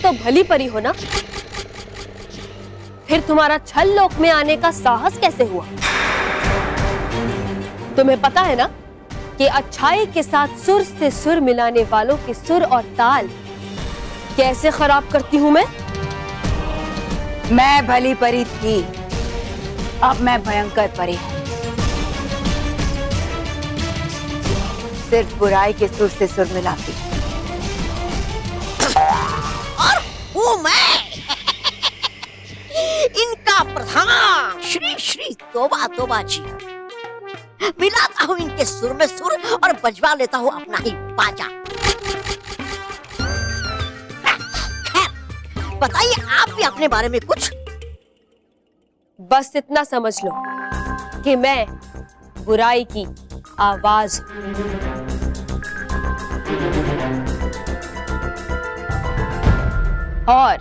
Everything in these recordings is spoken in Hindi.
तो भली परी हो ना, फिर तुम्हारा छल लोक में आने का साहस कैसे हुआ? तुम्हें पता है ना कि अच्छाई के साथ सुर से सुर मिलाने वालों के सुर और ताल कैसे खराब करती हूं मैं? मैं भली परी थी, अब मैं भयंकर परी हूं। सिर्फ बुराई के सुर से सुर मिलाती हूं। और हूँ मैं इनका प्रधान श्री श्री तोबा तोबा जी। मिलाता हूँ इनके सुर में सुर और बजवा लेता हूँ अपना ही बाजा। खैर, बताइए आप भी अपने बारे में कुछ। बस इतना समझ लो कि मैं बुराई की आवाज हूं। और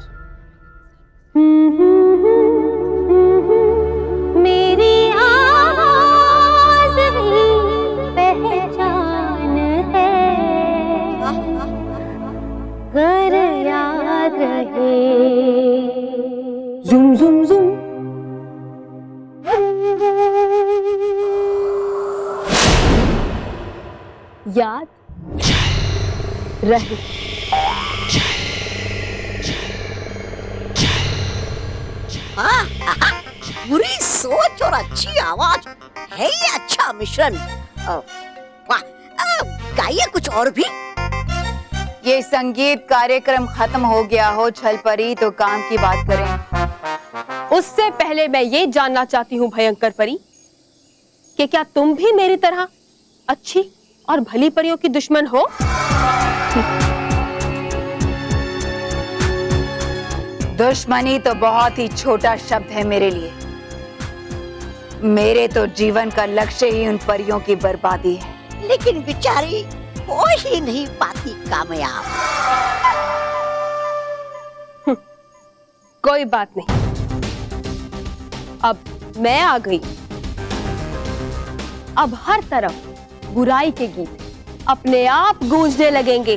मेरी आवाज ही पहचान है, घर याद रहे। जुम जुम जुम याद रहे। बुरी सोच और अच्छी आवाज है ये अच्छा मिश्रण। वाह, गाइए कुछ और भी। ये संगीत कार्यक्रम खत्म हो गया हो छल परी तो काम की बात करें। उससे पहले मैं ये जानना चाहती हूँ भयंकर परी कि क्या तुम भी मेरी तरह अच्छी और भली परियों की दुश्मन हो? दुश्मनी तो बहुत ही छोटा शब्द है मेरे लिए। मेरे तो जीवन का लक्ष्य ही उन परियों की बर्बादी है। लेकिन बेचारी हो ही नहीं पाती कामयाब। कोई बात नहीं, अब मैं आ गई। अब हर तरफ बुराई के गीत अपने आप गूंजने लगेंगे।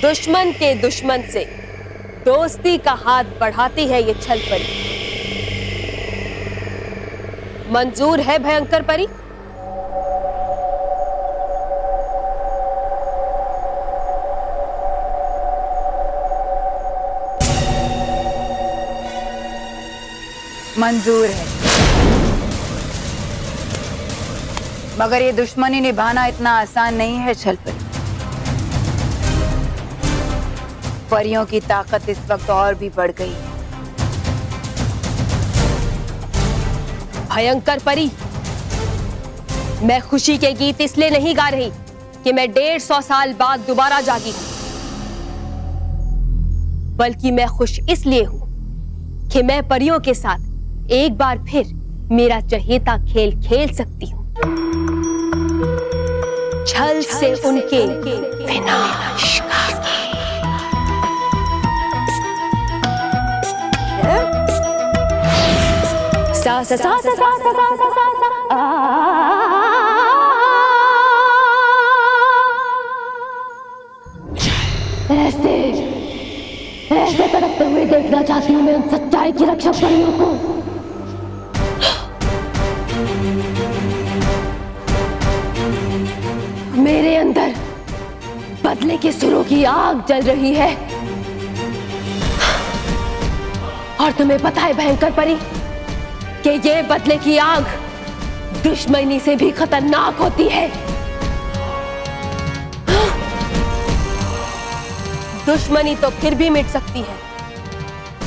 दुश्मन के दुश्मन से दोस्ती का हाथ बढ़ाती है ये छल परी। मंजूर है भयंकर परी? मंजूर है, मगर ये दुश्मनी निभाना इतना आसान नहीं है छल परी। परियों की ताकत इस वक्त और भी बढ़ गई है। भयंकर परी, मैं खुशी के गीत इसलिए नहीं गा रही कि मैं 150 साल बाद दोबारा जागी हूं, बल्कि मैं खुश इसलिए हूं कि मैं परियों के साथ एक बार फिर मेरा चहेता खेल खेल सकती हूं। छल से उनके विनाश का। सा सा सा सा सा सा सा सा सा ऐसे ऐसे तड़पते हुए देखना चाहती हूँ मैं उन सच्चाई की रक्षक परियों को। मेरे अंदर बदले के सुरों की आग जल रही है। और तुम्हें पता है भयंकर परी कि ये बदले की आग दुश्मनी से भी खतरनाक होती है। दुश्मनी तो फिर भी मिट सकती है,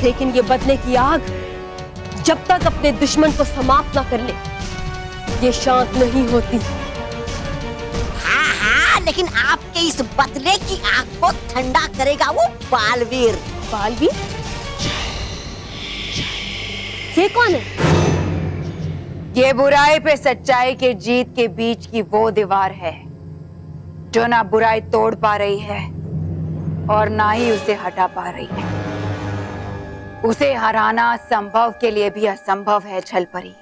लेकिन ये बदले की आग जब तक अपने दुश्मन को समाप्त ना कर ले, ये शांत नहीं होती। हाँ हाँ, लेकिन आपके इस बदले की आग को ठंडा करेगा वो बालवीर। बालवीर? ये कौन है? ये बुराई पे सच्चाई के जीत के बीच की वो दीवार है जो ना बुराई तोड़ पा रही है और ना ही उसे हटा पा रही है। उसे हराना संभव के लिए भी असंभव है छल परी।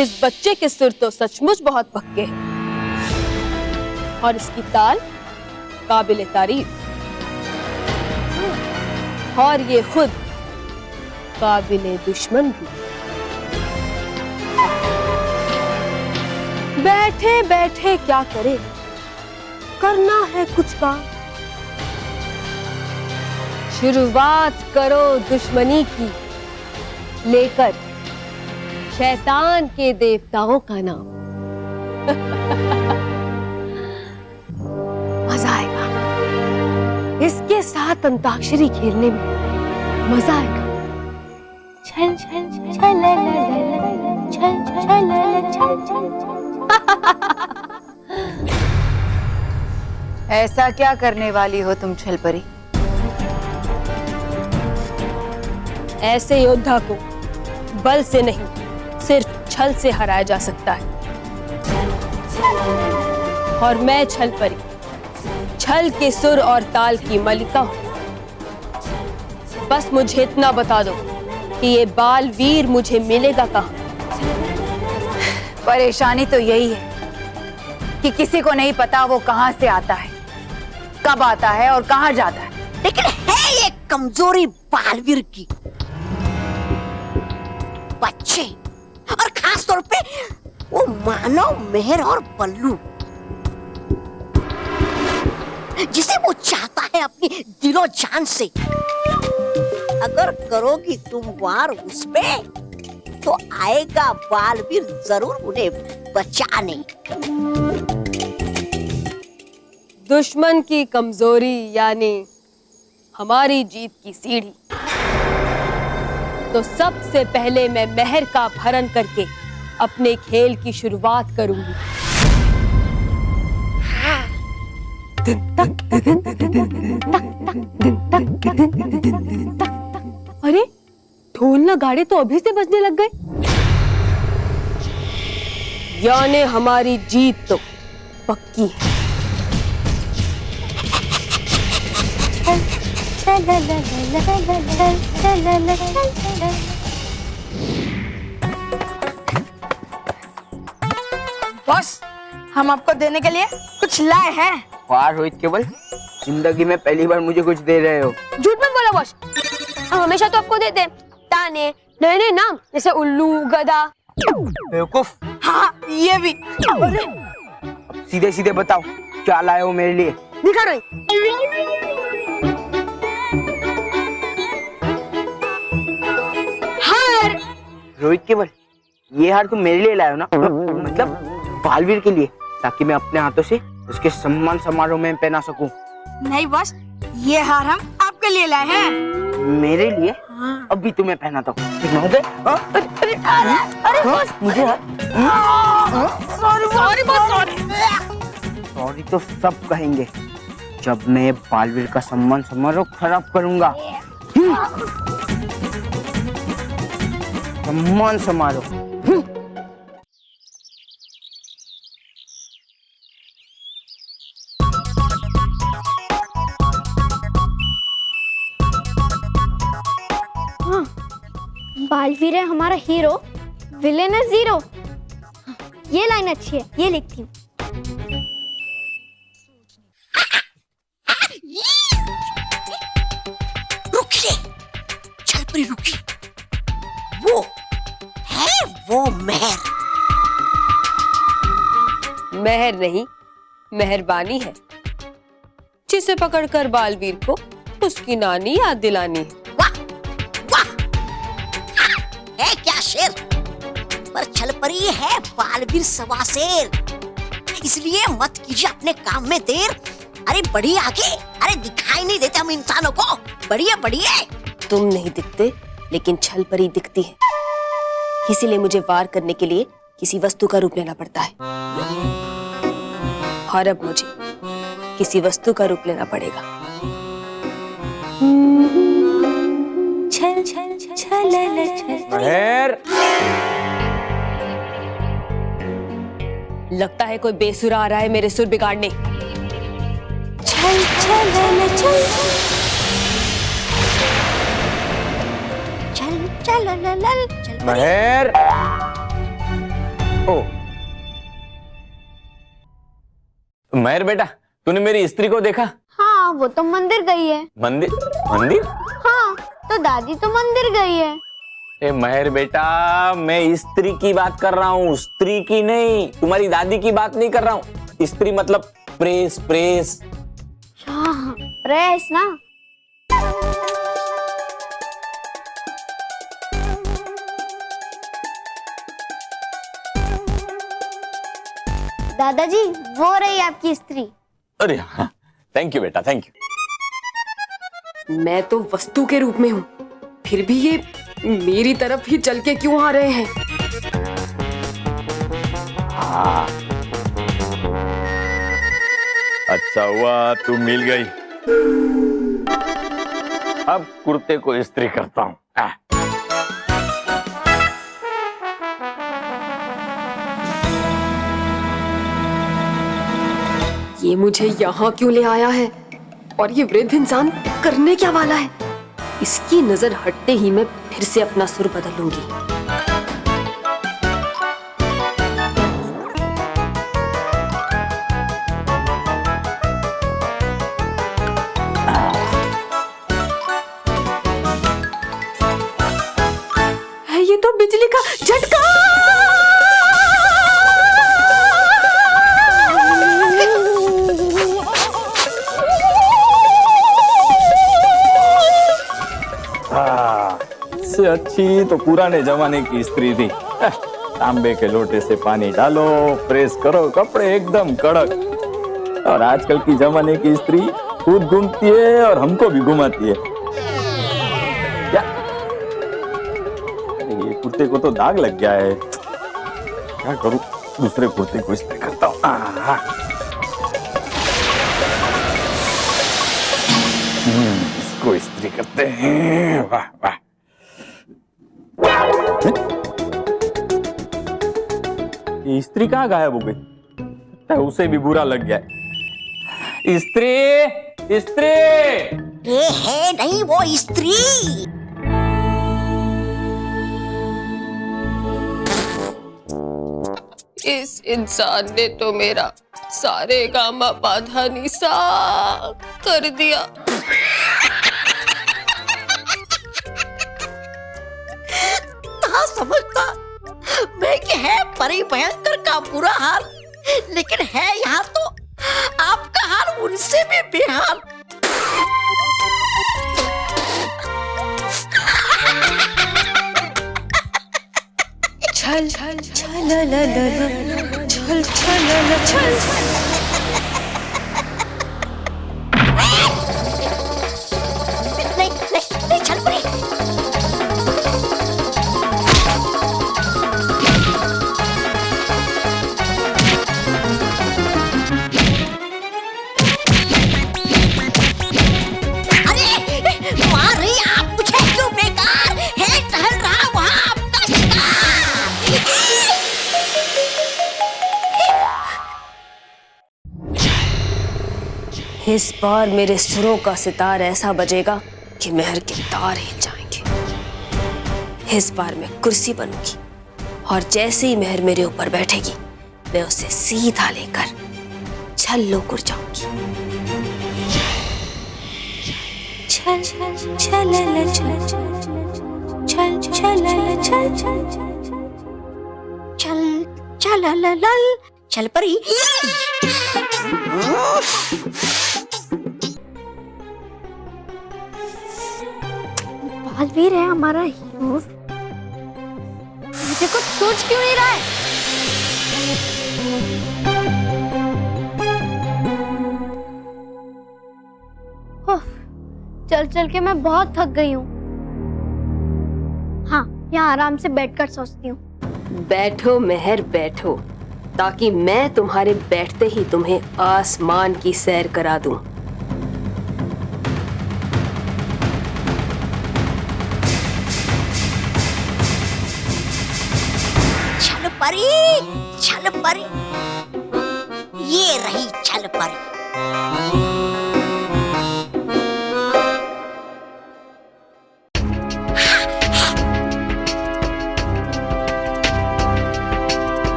इस बच्चे के सुर तो सचमुच बहुत पक्के हैं और इसकी ताल काबिले तारीफ, और ये खुद काबिले दुश्मन भी। बैठे बैठे क्या करे, करना है कुछ काम। शुरुआत करो दुश्मनी की, लेकर शैतान के देवताओं का नाम। मजा आएगा इसके साथ अंताक्षरी खेलने में, मजा आएगा। छल छल छल ला ला ला, छल छल ला ला, छल छल। ऐसा क्या करने वाली हो तुम छलपरी? ऐसे योद्धा को बल से नहीं, सिर्फ छल से हराया जा सकता है। और मैं छलपरी, छल के सुर और ताल की मलिका हूं। बस मुझे इतना बता दो कि ये बालवीर मुझे मिलेगा कहां? परेशानी तो यही है कि किसी को नहीं पता वो कहां से आता है, कब आता है और कहां जाता है। लेकिन है ये कमजोरी बालवीर की। बच्चे और खास तौर पे वो मानव, मेहर और बल्लू, जिसे वो चाहता है अपनी दिलो जान से। अगर करोगी तुम वार उसपे तो आएगा बालवीर जरूर उन्हें बचाने। दुश्मन की कमजोरी यानी हमारी जीत की सीढ़ी। तो सबसे पहले मैं मेहर का अपहरण करके अपने खेल की शुरुआत करूंगी। अरे ढोल नगाड़े तो अभी से बजने लग गए, यानी हमारी जीत तो पक्की है। बॉस, हम आपको देने के लिए कुछ लाए हैं। वाह रोहित केवल, जिंदगी में पहली बार मुझे कुछ दे रहे हो। झूठ मत बोलो बॉस, हम हमेशा तो आपको देते हैं ताने, नए नए नाम, जैसे उल्लू, गधा। बेवकूफ। हाँ, ये भी। अरे अब सीधे सीधे बताओ क्या लाए हो मेरे लिए। दिखा रही। हार। रोहित केवल, ये हार तुम मेरे लिए लाए हो ना? मतलब बालवीर के लिए, ताकि मैं अपने हाथों से उसके सम्मान समारोह में पहना सकूं। नहीं बॉस, ये हार हम आपके लिए लाए हैं। मेरे लिए? हाँ। अभी तुम्हें पहनाता हूँ। मुझे सॉरी तो सब कहेंगे जब मैं बालवीर का सम्मान समारोह खराब करूंगा। सम्मान समारोह। बालवीर है हमारा हीरो, विलेन है जीरो। ये लाइन अच्छी है, ये लिखती हूँ। रुकिए, छलपरी रुकी। वो है वो मेहर। मेहर नहीं, मेहरबानी है, जिसे पकड़कर बालवीर को उसकी नानी याद दिलानी है। है क्या शेर, पर छलपरी है बालवीर सवा शेर, इसलिए मत कीजिए अपने काम में देर। अरे बढ़िए आगे, अरे दिखाई नहीं देते हम इंसानों को। बढ़िए बढ़िए। तुम नहीं दिखते, लेकिन छलपरी दिखती है, इसीलिए मुझे वार करने के लिए किसी वस्तु का रूप लेना पड़ता है। और अब मुझे किसी वस्तु का रूप लेना पड़ेगा। छल छल छल मेहर, लगता है कोई बेसुरा आ रहा है मेरे सुर बिगाड़ने। छल छल छल चल चल चल चल। मेहर, ओ महर बेटा, तूने मेरी स्त्री को देखा? हाँ, वो तो मंदिर गई है। मंदिर? मंदिर? हाँ, तो दादी तो मंदिर गई है। ए महर बेटा, मैं स्त्री की बात कर रहा हूँ, स्त्री की नहीं, तुम्हारी दादी की बात नहीं कर रहा हूँ। स्त्री मतलब प्रेस, प्रेस। हाँ, प्रेस ना। दादाजी, वो रही आपकी स्त्री। अरे हाँ, थैंक यू बेटा, थैंक यू। मैं तो वस्तु के रूप में हूँ, फिर भी ये मेरी तरफ ही चल के क्यों आ रहे हैं? अच्छा हुआ तू मिल गई। अब कुर्ते को इस्त्री करता हूँ। ये मुझे यहाँ क्यों ले आया है? और ये वृद्ध इंसान करने क्या वाला है? इसकी नजर हटते ही मैं फिर से अपना सुर बदलूंगी। ये तो बिजली का झटका। इससे अच्छी तो पुराने जमाने की स्त्री थी। तांबे के लोटे से पानी डालो, प्रेस करो, कपड़े एकदम कड़क। और आजकल की जमाने की स्त्री खुद घूमती है और हमको भी घुमाती है। क्या? अरे ये कुर्ते को तो दाग लग गया है, क्या करूं? दूसरे कुर्ते को इस्त्री करता हूँ। इसको इस्त्री करते हैं। वाह वाह। ये स्त्री कहाँ गायब हो गई? उसे भी बुरा लग गया। स्त्री, स्त्री। ये है नहीं वो स्त्री। इस इंसान ने तो मेरा सारे गामा पाधा निसा कर दिया। ना समझता मैं कि है परी भयंकर का बुरा हाल, लेकिन है यहाँ तो आपका हाल उनसे भी बेहाल। छल छल छल ल ल ल छल छल ल छल। नहीं छल परी। इस बार मेरे सुरों का सितार ऐसा बजेगा कि महर के तार हिल जाएंगे। इस बार मैं कुर्सी बनूंगी और जैसे ही महर मेरे ऊपर बैठेगी, मैं उसे सीधा लेकर छल्लो कुर जाऊंगी। छल छल छल ल छल छल छल ल छल चल चल लल चल परी। बालवीर है हमारा हीरो। मुझे कुछ सोच क्यों नहीं रहा है? चल चल के मैं बहुत थक गई हूँ। हाँ, यहाँ आराम से बैठकर सोचती हूँ। बैठो महर बैठो, ताकि मैं तुम्हारे बैठते ही तुम्हें आसमान की सैर करा दूं। छल परी, ये रही छल परी।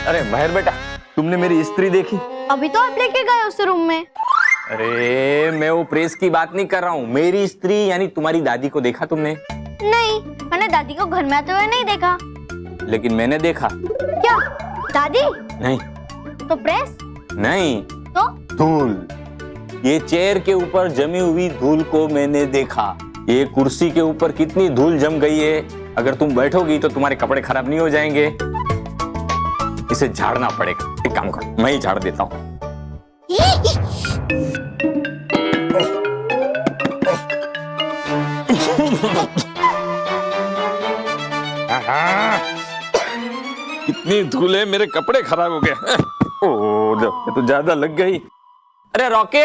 अरे महर बेटा, तुमने मेरी स्त्री देखी? अभी तो आप लेके गए उस रूम में। अरे मैं वो प्रेस की बात नहीं कर रहा हूँ, मेरी स्त्री यानी तुम्हारी दादी को देखा तुमने? नहीं, मैंने दादी को घर में आते हुए नहीं देखा। लेकिन मैंने देखा। क्या दादी? नहीं। तो प्रेस? नहीं। तो धूल। ये चेयर के ऊपर जमी हुई धूल को मैंने देखा। ये कुर्सी के ऊपर कितनी धूल जम गई है, अगर तुम बैठोगी तो तुम्हारे कपड़े खराब नहीं हो जाएंगे। इसे झाड़ना पड़ेगा। एक काम करो, मैं ही झाड़ देता हूँ। कितनी धूल है, मेरे कपड़े खराब हो गए। ओह, तो ज्यादा लग गई। अरे रॉकी।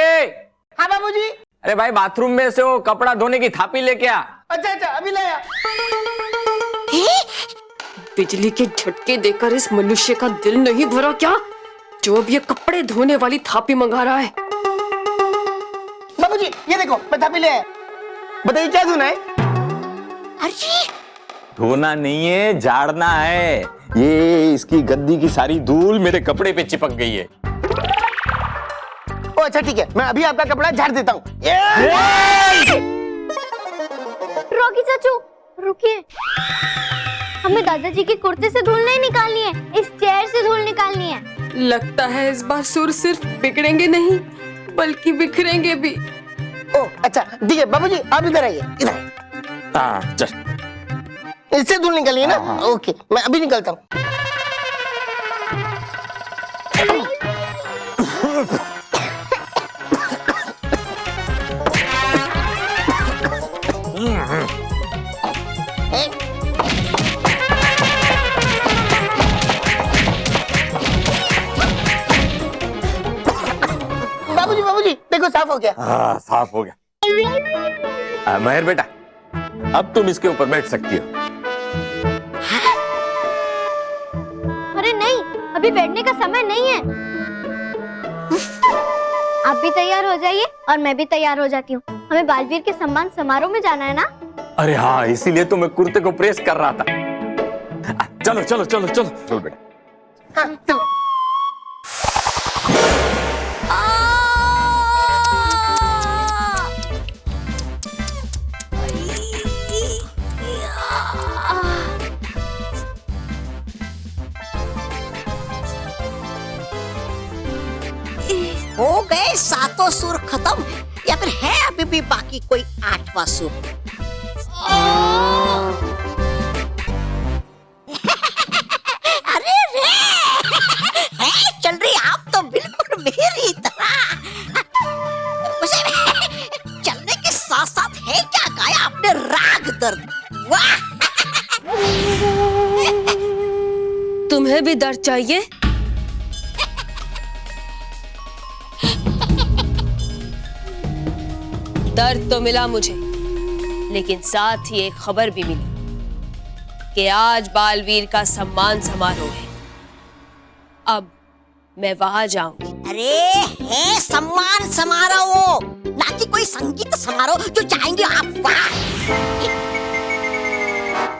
हाँ बाबूजी। अरे भाई, बाथरूम में से वो कपड़ा धोने की थापी लेके आ। अच्छा अच्छा, अभी लाया। बिजली के झटके देकर इस मनुष्य का दिल नहीं भरा क्या, जो अब ये कपड़े धोने वाली थापी मंगा रहा है। बाबूजी ये देखो, मैं थापी ले आया। बताइए क्या धोना है? अरे धोना नहीं है, झाड़ना है। ये इसकी गद्दी की सारी धूल मेरे कपड़े पे चिपक गई है। ओ अच्छा ठीक है, मैं अभी आपका कपड़ा झाड़ देता हूँ। रॉकी चाचू रुकिए, हमें दादाजी के कुर्ते से धूल नहीं निकालनी है, इस चेयर से धूल निकालनी है। लगता है इस बार सुर सिर्फ बिगड़ेंगे नहीं बल्कि बिखरेंगे भी। ओ अच्छा ठीक है बाबूजी, आप इधर आइए, इधर। हाँ चल। इससे धूल निकालिए ना। ओके, मैं अभी निकलता हूँ। बाबूजी बाबूजी देखो, साफ हो गया। हाँ साफ हो गया। महर बेटा, अब तुम इसके ऊपर बैठ सकती हो। अरे नहीं, अभी बैठने का समय नहीं है। आप भी तैयार हो जाइए और मैं भी तैयार हो जाती हूँ, हमें बालवीर के सम्मान समारोह में जाना है ना। अरे हाँ, इसीलिए तो मैं कुर्ते को प्रेस कर रहा था। चलो चलो चलो चलो चलो बेटा। हाँ, चलो। हो गए सातों सुर खत्म, या फिर है अभी भी बाकी कोई आठवां सुर? अरे रे है, चल रही आप तो बिल्कुल मेरी तरह। उसे चलने के साथ साथ है क्या गाया आपने, राग दर्द। वाह, तुम्हें भी दर्द चाहिए? दर्द तो मिला मुझे, लेकिन साथ ही एक खबर भी मिली कि आज बालवीर का सम्मान समारोह है। अब मैं वहां जाऊंगी। अरे है सम्मान समारोह, ना कि कोई संगीत समारोह जो जाएंगे आप वहां।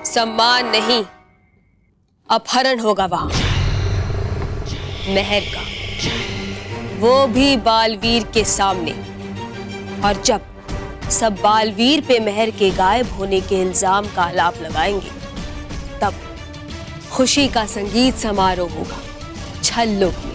सम्मान नहीं, अपहरण होगा वहां महर का, वो भी बालवीर के सामने। और जब सब बालवीर पे महर के गायब होने के इल्जाम का आलाप लगाएंगे, तब खुशी का संगीत समारोह होगा छल्लोक में।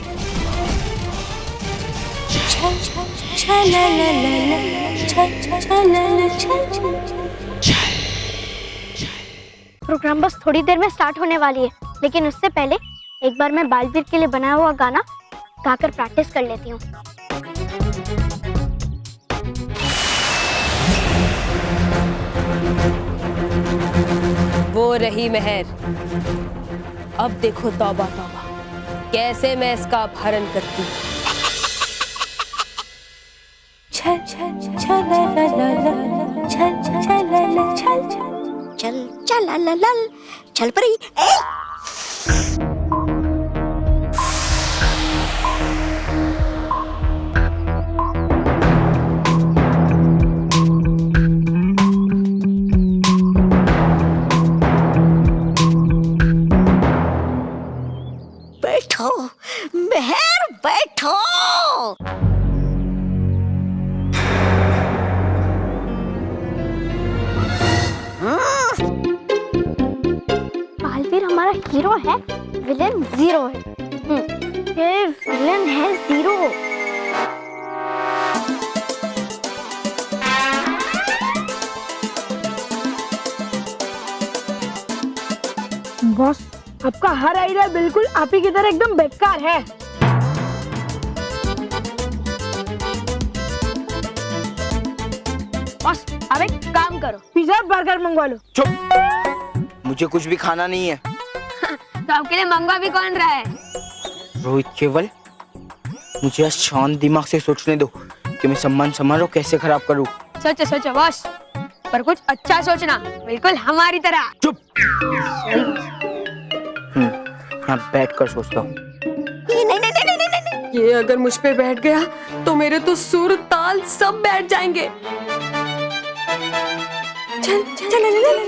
प्रोग्राम बस थोड़ी देर में स्टार्ट होने वाली है, लेकिन उससे पहले एक बार मैं बालवीर के लिए बनाया हुआ गाना गाकर प्रैक्टिस कर लेती हूँ। वो रही महर, अब देखो तौबा तौबा कैसे मैं इसका अपहरण करती हूँ। चल चल लल चल परी। बैठो बैठो मेहर बैठो। बालवीर हमारा हीरो है, विलेन जीरो है। ये विलेन है जीरो। बॉस, आपका हर आइडिया बिल्कुल आप ही की तरह एकदम बेकार है। बॉस, अब एक काम करो, पिज्जा बर्गर मंगवा लो। चुप, मुझे कुछ भी खाना नहीं है। तो आपके लिए मंगवा भी कौन रहा है? रोहित केवल, मुझे आज शांत दिमाग से सोचने दो कि मैं सम्मान समारोह कैसे खराब करूं। सोचो सोचो बॉस, पर कुछ अच्छा सोचना, बिल्कुल हमारी तरह। चुप। यहाँ बैठ कर सोचता हूँ। ये अगर मुझ पे बैठ गया तो मेरे तो सुर ताल सब बैठ जाएंगे। चल चल चल चल चल।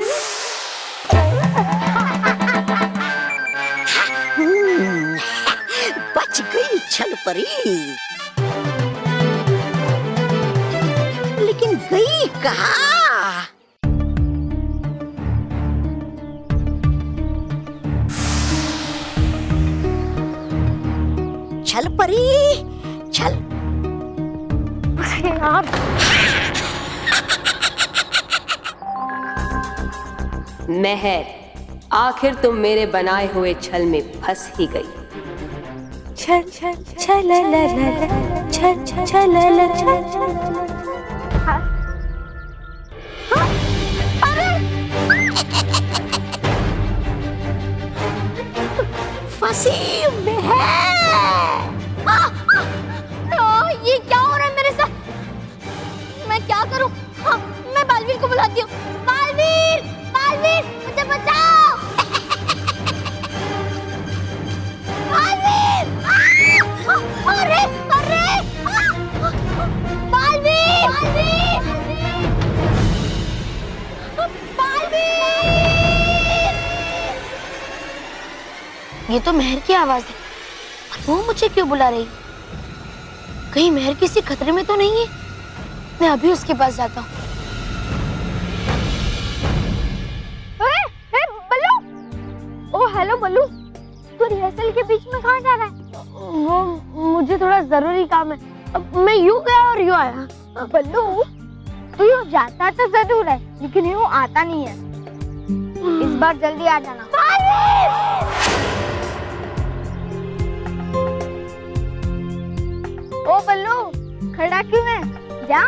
बच गई छल परी, लेकिन गई कहाँ? छल परी छल। महर, आखिर तुम मेरे बनाए हुए छल में फंस ही गई। छल छल छल ला ला ला, छल छल छल ला ला छल। फंसी महर। ये क्या हो रहा है मेरे साथ? मैं क्या करूं? हाँ, मैं बालवीर को बुलाती हूँ। बालवीर, बालवीर, मुझे बचाओ। बालवीर! अरे, अरे! बालवीर! बालवीर! ये तो मेहर की आवाज है, और वो मुझे क्यों बुला रही? कहीं मेहर किसी खतरे में तो नहीं है? मैं अभी उसके पास जाता हूँ। बल्लू! ओह हेलो बल्लू, तू रिहर्सल के बीच में कहाँ जा रहा है? वो मुझे थोड़ा जरूरी काम है, मैं यूं गया और यूं आया। बल्लू, तू यूं जाता तो जरूर है, लेकिन यूं आता नहीं है। इस बार जल्दी आ जाना। ओ बल्लू, खड़ा क्यों है? जा,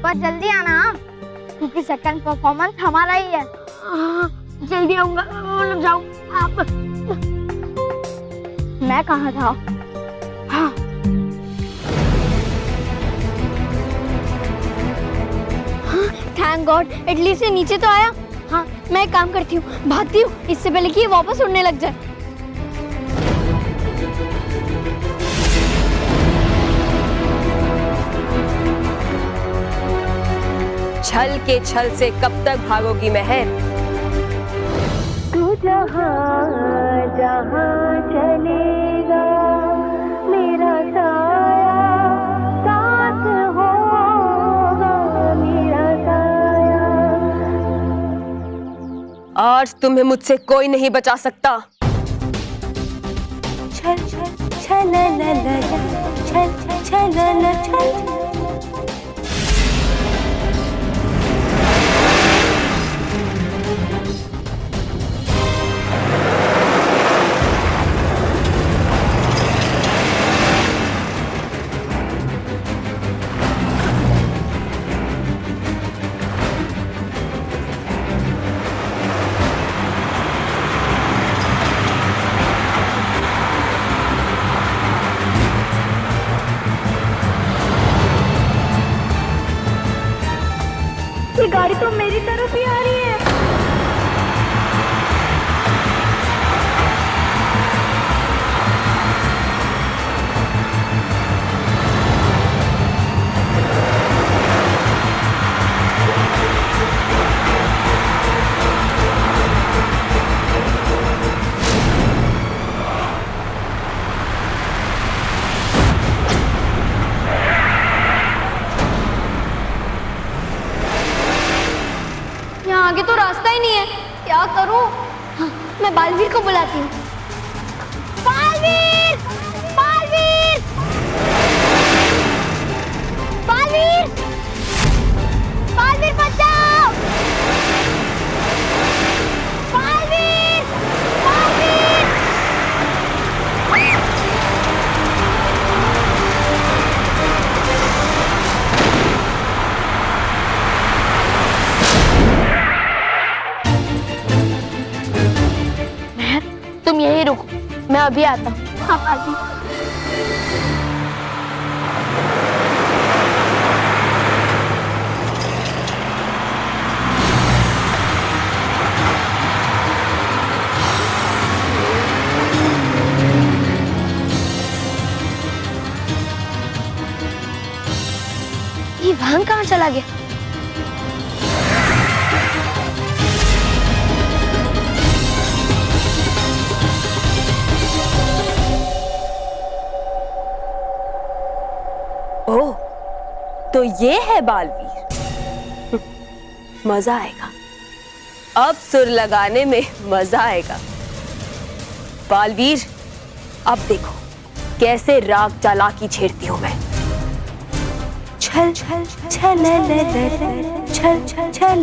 पर जल्दी आना, क्योंकि सेकंड परफॉर्मेंस हमारा ही है। जल्दी आऊंगा, मतलब जाऊं आप। मैं कहाँ था? हाँ। थैंक गॉड, एटलीस्ट ये नीचे तो आया। हाँ, मैं एक काम करती हूँ, भागती हूँ, इससे पहले कि ये वापस उड़ने लग जाए। छल के छल से कब तक भागोगी महर? तू जहाँ जहाँ चलेगा मेरा साया साथ होगा, मेरा साया। आज तुम्हें मुझसे कोई नहीं बचा सकता। छल छल छल ला ला ला, छल छल छल ला ला छल। ये गाड़ी तो मेरी तरफ ही आ रही है। तो रास्ता ही नहीं है, क्या करूं? हाँ, मैं बालवीर को बुलाती हूँ। बालवीर! बालवीर! बालवीर! बालवीर बचाओ! बालवीर! बालवीर! तुम यहीं रुको, मैं अभी आता हूँ। हाँ बालवीर। ये वाहन कहाँ चला गया? ओह, तो ये है बालवीर। मजा आएगा, अब सुर लगाने में मजा आएगा। बालवीर, अब देखो कैसे राग चालाकी छेड़ती हूं मैं। छल छल छल छल छल छल छल।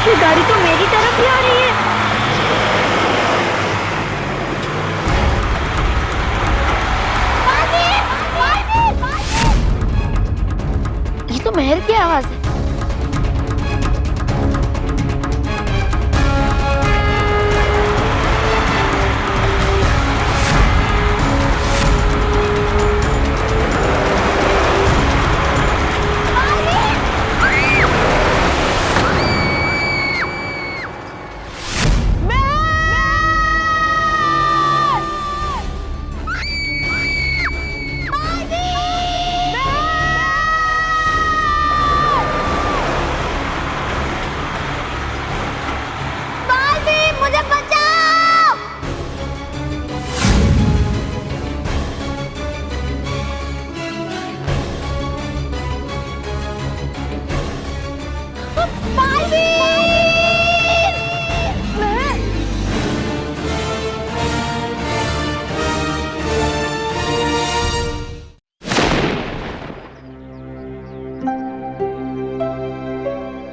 ये गाड़ी तो मेरी तरफ ही आ रही है। बालवीर! बालवीर! बालवीर! ये तो मेहर की आवाज है। बालवीर, मुझे बचाओ!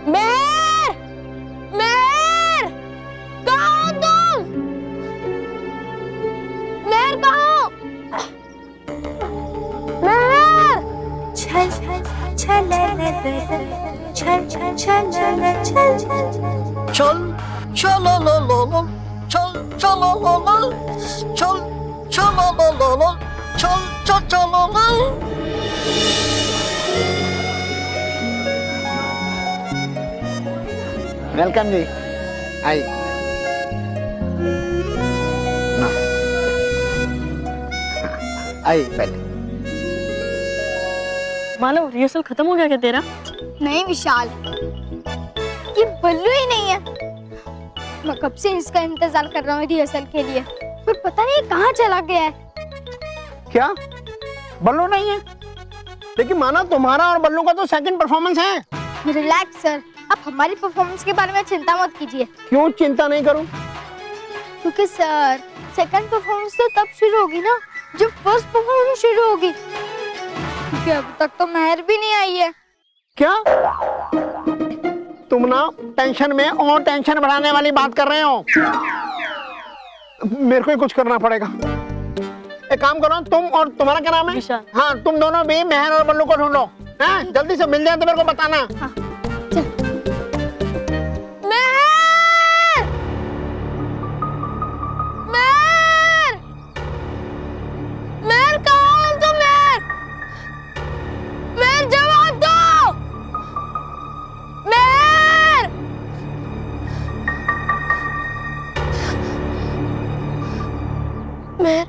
मेहर! मेहर! कहाँ हो तुम? मेहर कहाँ हो? मेहर! छल छल छल छल छल छल छल। चल चलो लो लो लो, चल चलो लो लो, चल चलो लो लो लो, चल चल चलो लो। वेलकम जी। आई आई बैठ। मानव, रिहर्सल खत्म हो गया क्या तेरा? नहीं विशाल, ये बल्लू ही नहीं है। मैं कब से इसका इंतजार कर रहा हूँ रिहर्सल के लिए, पर पता नहीं कहाँ चला गया है। क्या बल्लू नहीं है? लेकिन माना तुम्हारा और बल्लू का तो सेकंड परफॉर्मेंस है। रिलैक्स सर, आप हमारी परफॉर्मेंस के बारे में चिंता मत कीजिए। क्यों चिंता नहीं करूं? क्योंकि सर सेकंड परफॉर्मेंस तो तब शुरू होगी ना जब फर्स्ट परफॉर्मेंस शुरू होगी, क्योंकि अभी तक तो मेहर भी नहीं आई है। क्या तुम ना टेंशन में और टेंशन बढ़ाने वाली बात कर रहे हो? मेरे को ही कुछ करना पड़ेगा। एक काम करो, तुम और तुम्हारा क्या नाम है? विशाल। हाँ, तुम दोनों भी मेहर और बल्लू को ढूंढो। हाँ, जल्दी से मिल जाए तो मेरे को बताना। हाँ। मेहर! मेहर! मेहर कहाँ हो तुम? मेहर! मेहर जवाब मेहर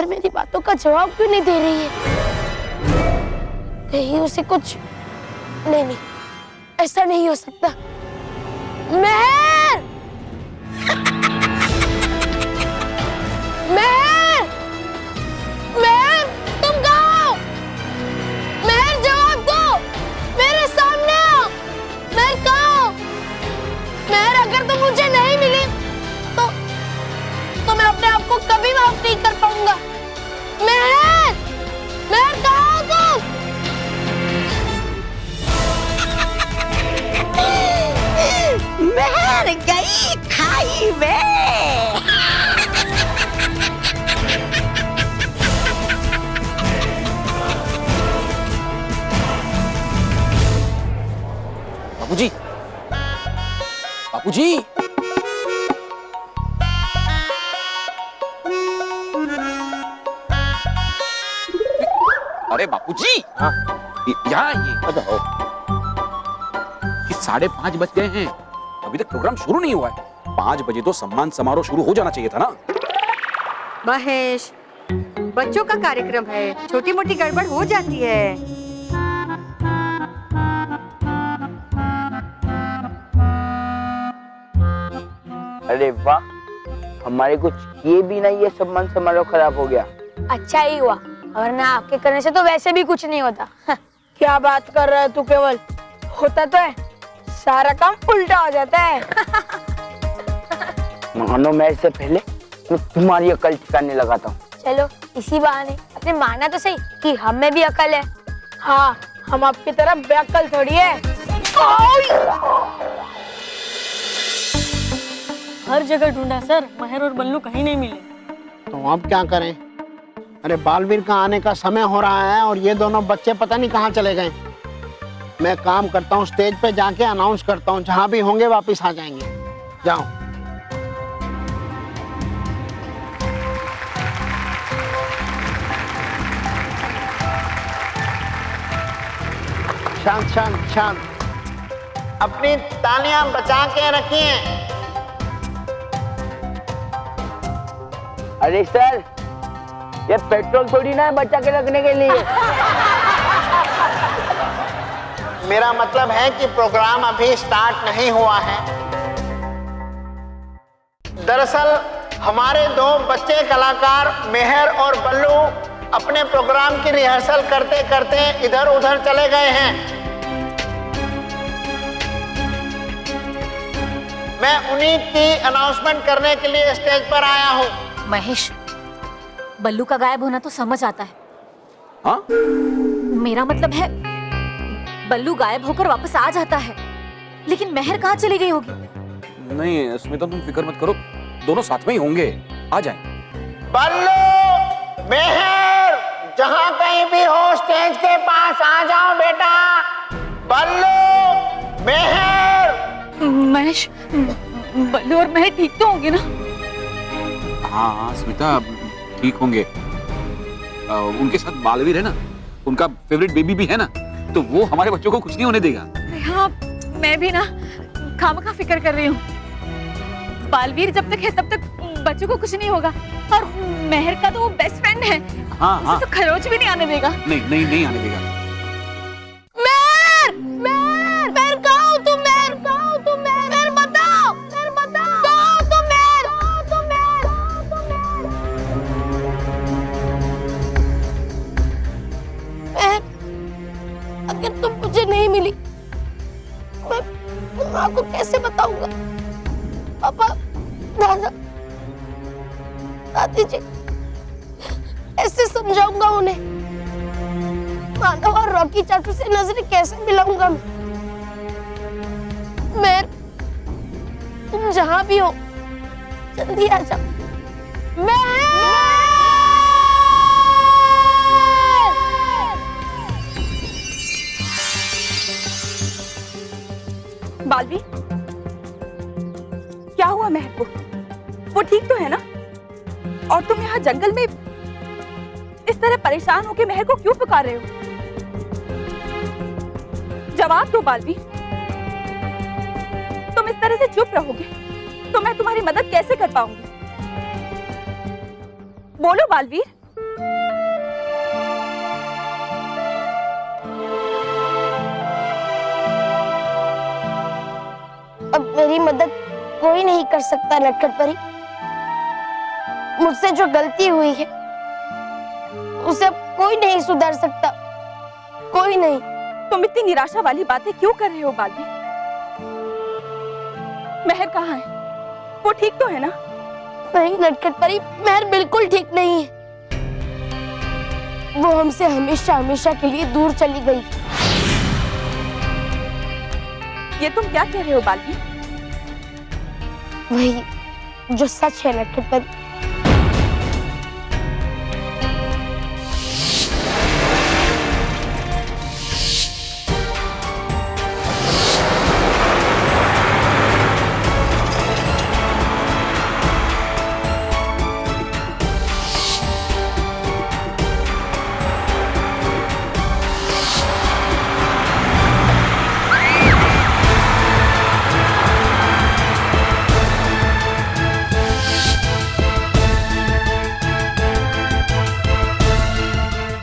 मेरी बातों का जवाब क्यों नहीं दे रही है? कहीं उसे कुछ नहीं, ऐसा नहीं हो सकता। मेहर! मेहर! मेहर, तुम कहाँ हो? मेहर, जवाब दो! मेरे सामने आओ! मेहर, कहाँ हो? मेहर, अगर तुम मुझे नहीं मिली तो मैं अपने आप को कभी माफ नहीं कर पाऊंगा। मेहर! मेहर, कहाँ हो तुम? मेहर गई खाई में। बापूजी, बापूजी, अरे बापूजी, हाँ? यहाँ आइए। कि 5:30 बज गए हैं, अभी तक प्रोग्राम शुरू नहीं हुआ है। 5 बजे तो सम्मान समारोह शुरू हो जाना चाहिए था ना। महेश, बच्चों का कार्यक्रम है, छोटी मोटी गड़बड़ हो जाती है। अरे वाह, हमारे कुछ किए भी नहीं, ये सम्मान समारोह खराब हो गया। अच्छा ही हुआ, वरना आपके करने से तो वैसे भी कुछ नहीं होता। क्या बात कर रहा है तू? केवल होता तो है, सारा काम उल्टा हो जाता है। मानो मैं इससे पहले मैं तुम्हारी अकल ठिकाने लगाता हूँ। चलो इसी बहाने अपने माना तो सही कि हम में भी अकल है। हाँ, हम आपकी तरह बेअक्ल थोड़ी है। हर जगह ढूंढा सर, महर और बल्लू कहीं नहीं मिले। तो अब क्या करें? अरे बालवीर का आने का समय हो रहा है और ये दोनों बच्चे पता नहीं कहाँ चले गए। मैं काम करता हूँ, स्टेज पे जाके अनाउंस करता हूँ, जहाँ भी होंगे वापस आ जाएंगे। जाओ। शांत शांत शांत, अपनी तालियां बचा के रखिए। अरे सर, ये पेट्रोल थोड़ी ना है बचा के रखने के लिए। मेरा मतलब है कि प्रोग्राम अभी स्टार्ट नहीं हुआ है। दरअसल हमारे 2 बच्चे कलाकार मेहर और बल्लू अपने प्रोग्राम की रिहर्सल करते करते इधर उधर चले गए हैं। मैं उन्हीं की अनाउंसमेंट करने के लिए स्टेज पर आया हूँ। महेश, बल्लू का गायब होना तो समझ आता है। हाँ? मेरा मतलब है बल्लू गायब होकर वापस आ जाता है, लेकिन मेहर कहाँ चली गई होगी? नहीं स्मिता, तुम फिक्र मत करो, दोनों साथ में ही होंगे, आ जाएंगे। बल्लू, मेहर, जहाँ कहीं भी हो स्टेज के पास आ जाओ बेटा। बल्लू, मेहर। महेश, बल्लू और महर ठीक तो होंगे ना? हाँ हाँ स्मिता, ठीक होंगे। उनके साथ बालवीर है ना, उनका फेवरेट बेबी भी है ना, तो वो हमारे बच्चों को कुछ नहीं होने देगा। हाँ, मैं भी ना खामखा फिक्र कर रही हूँ। बालवीर जब तक है तब तक बच्चों को कुछ नहीं होगा, और मेहर का तो वो बेस्ट फ्रेंड है। हाँ उसे हाँ, तो खरोच भी नहीं आने देगा। नहीं नहीं नहीं आने देगा। मेहर! मेहर! मेहर, कहाँ हो तुम? मेहर, कहाँ हो तुम? मेहर, बताओ! मेहर, बताओ! कहाँ हो तुम? मेहर! कहाँ हो तुम? मेहर! कहाँ हो तुम? मेहर! मेहर, अगर तुम मुझे नहीं मिली, मैं माँ को कैसे बताऊंगा? पापा, दादा, दादी जी, ऐसे समझाऊंगा उन्हें? मानव और रॉकी चाचू से नजरें कैसे मिलाऊंगा मैं? तुम जहां भी हो, जल्दी आ जाओ। बालवी, क्या हुआ महर को? वो ठीक तो है ना? और तुम यहाँ जंगल में इस तरह परेशान होकर महर को क्यों पुकार रहे हो? जवाब दो बालवी। तुम इस तरह से चुप रहोगे तो मैं तुम्हारी मदद कैसे कर पाऊंगी? बोलो बालवीर। अब मेरी मदद कोई नहीं कर सकता नटखट परी। मुझसे जो गलती हुई है उसे अब कोई नहीं सुधार सकता, कोई नहीं। तुम इतनी निराशा वाली बातें क्यों कर रहे हो बालवीर? महर कहाँ है? वो ठीक तो है ना? नहीं नटखट परी, महर बिल्कुल ठीक नहीं है। वो हमसे हमेशा हमेशा के लिए दूर चली गई। ये तुम क्या कह रहे हो बालवीर? वही जो सच है नटखट परी।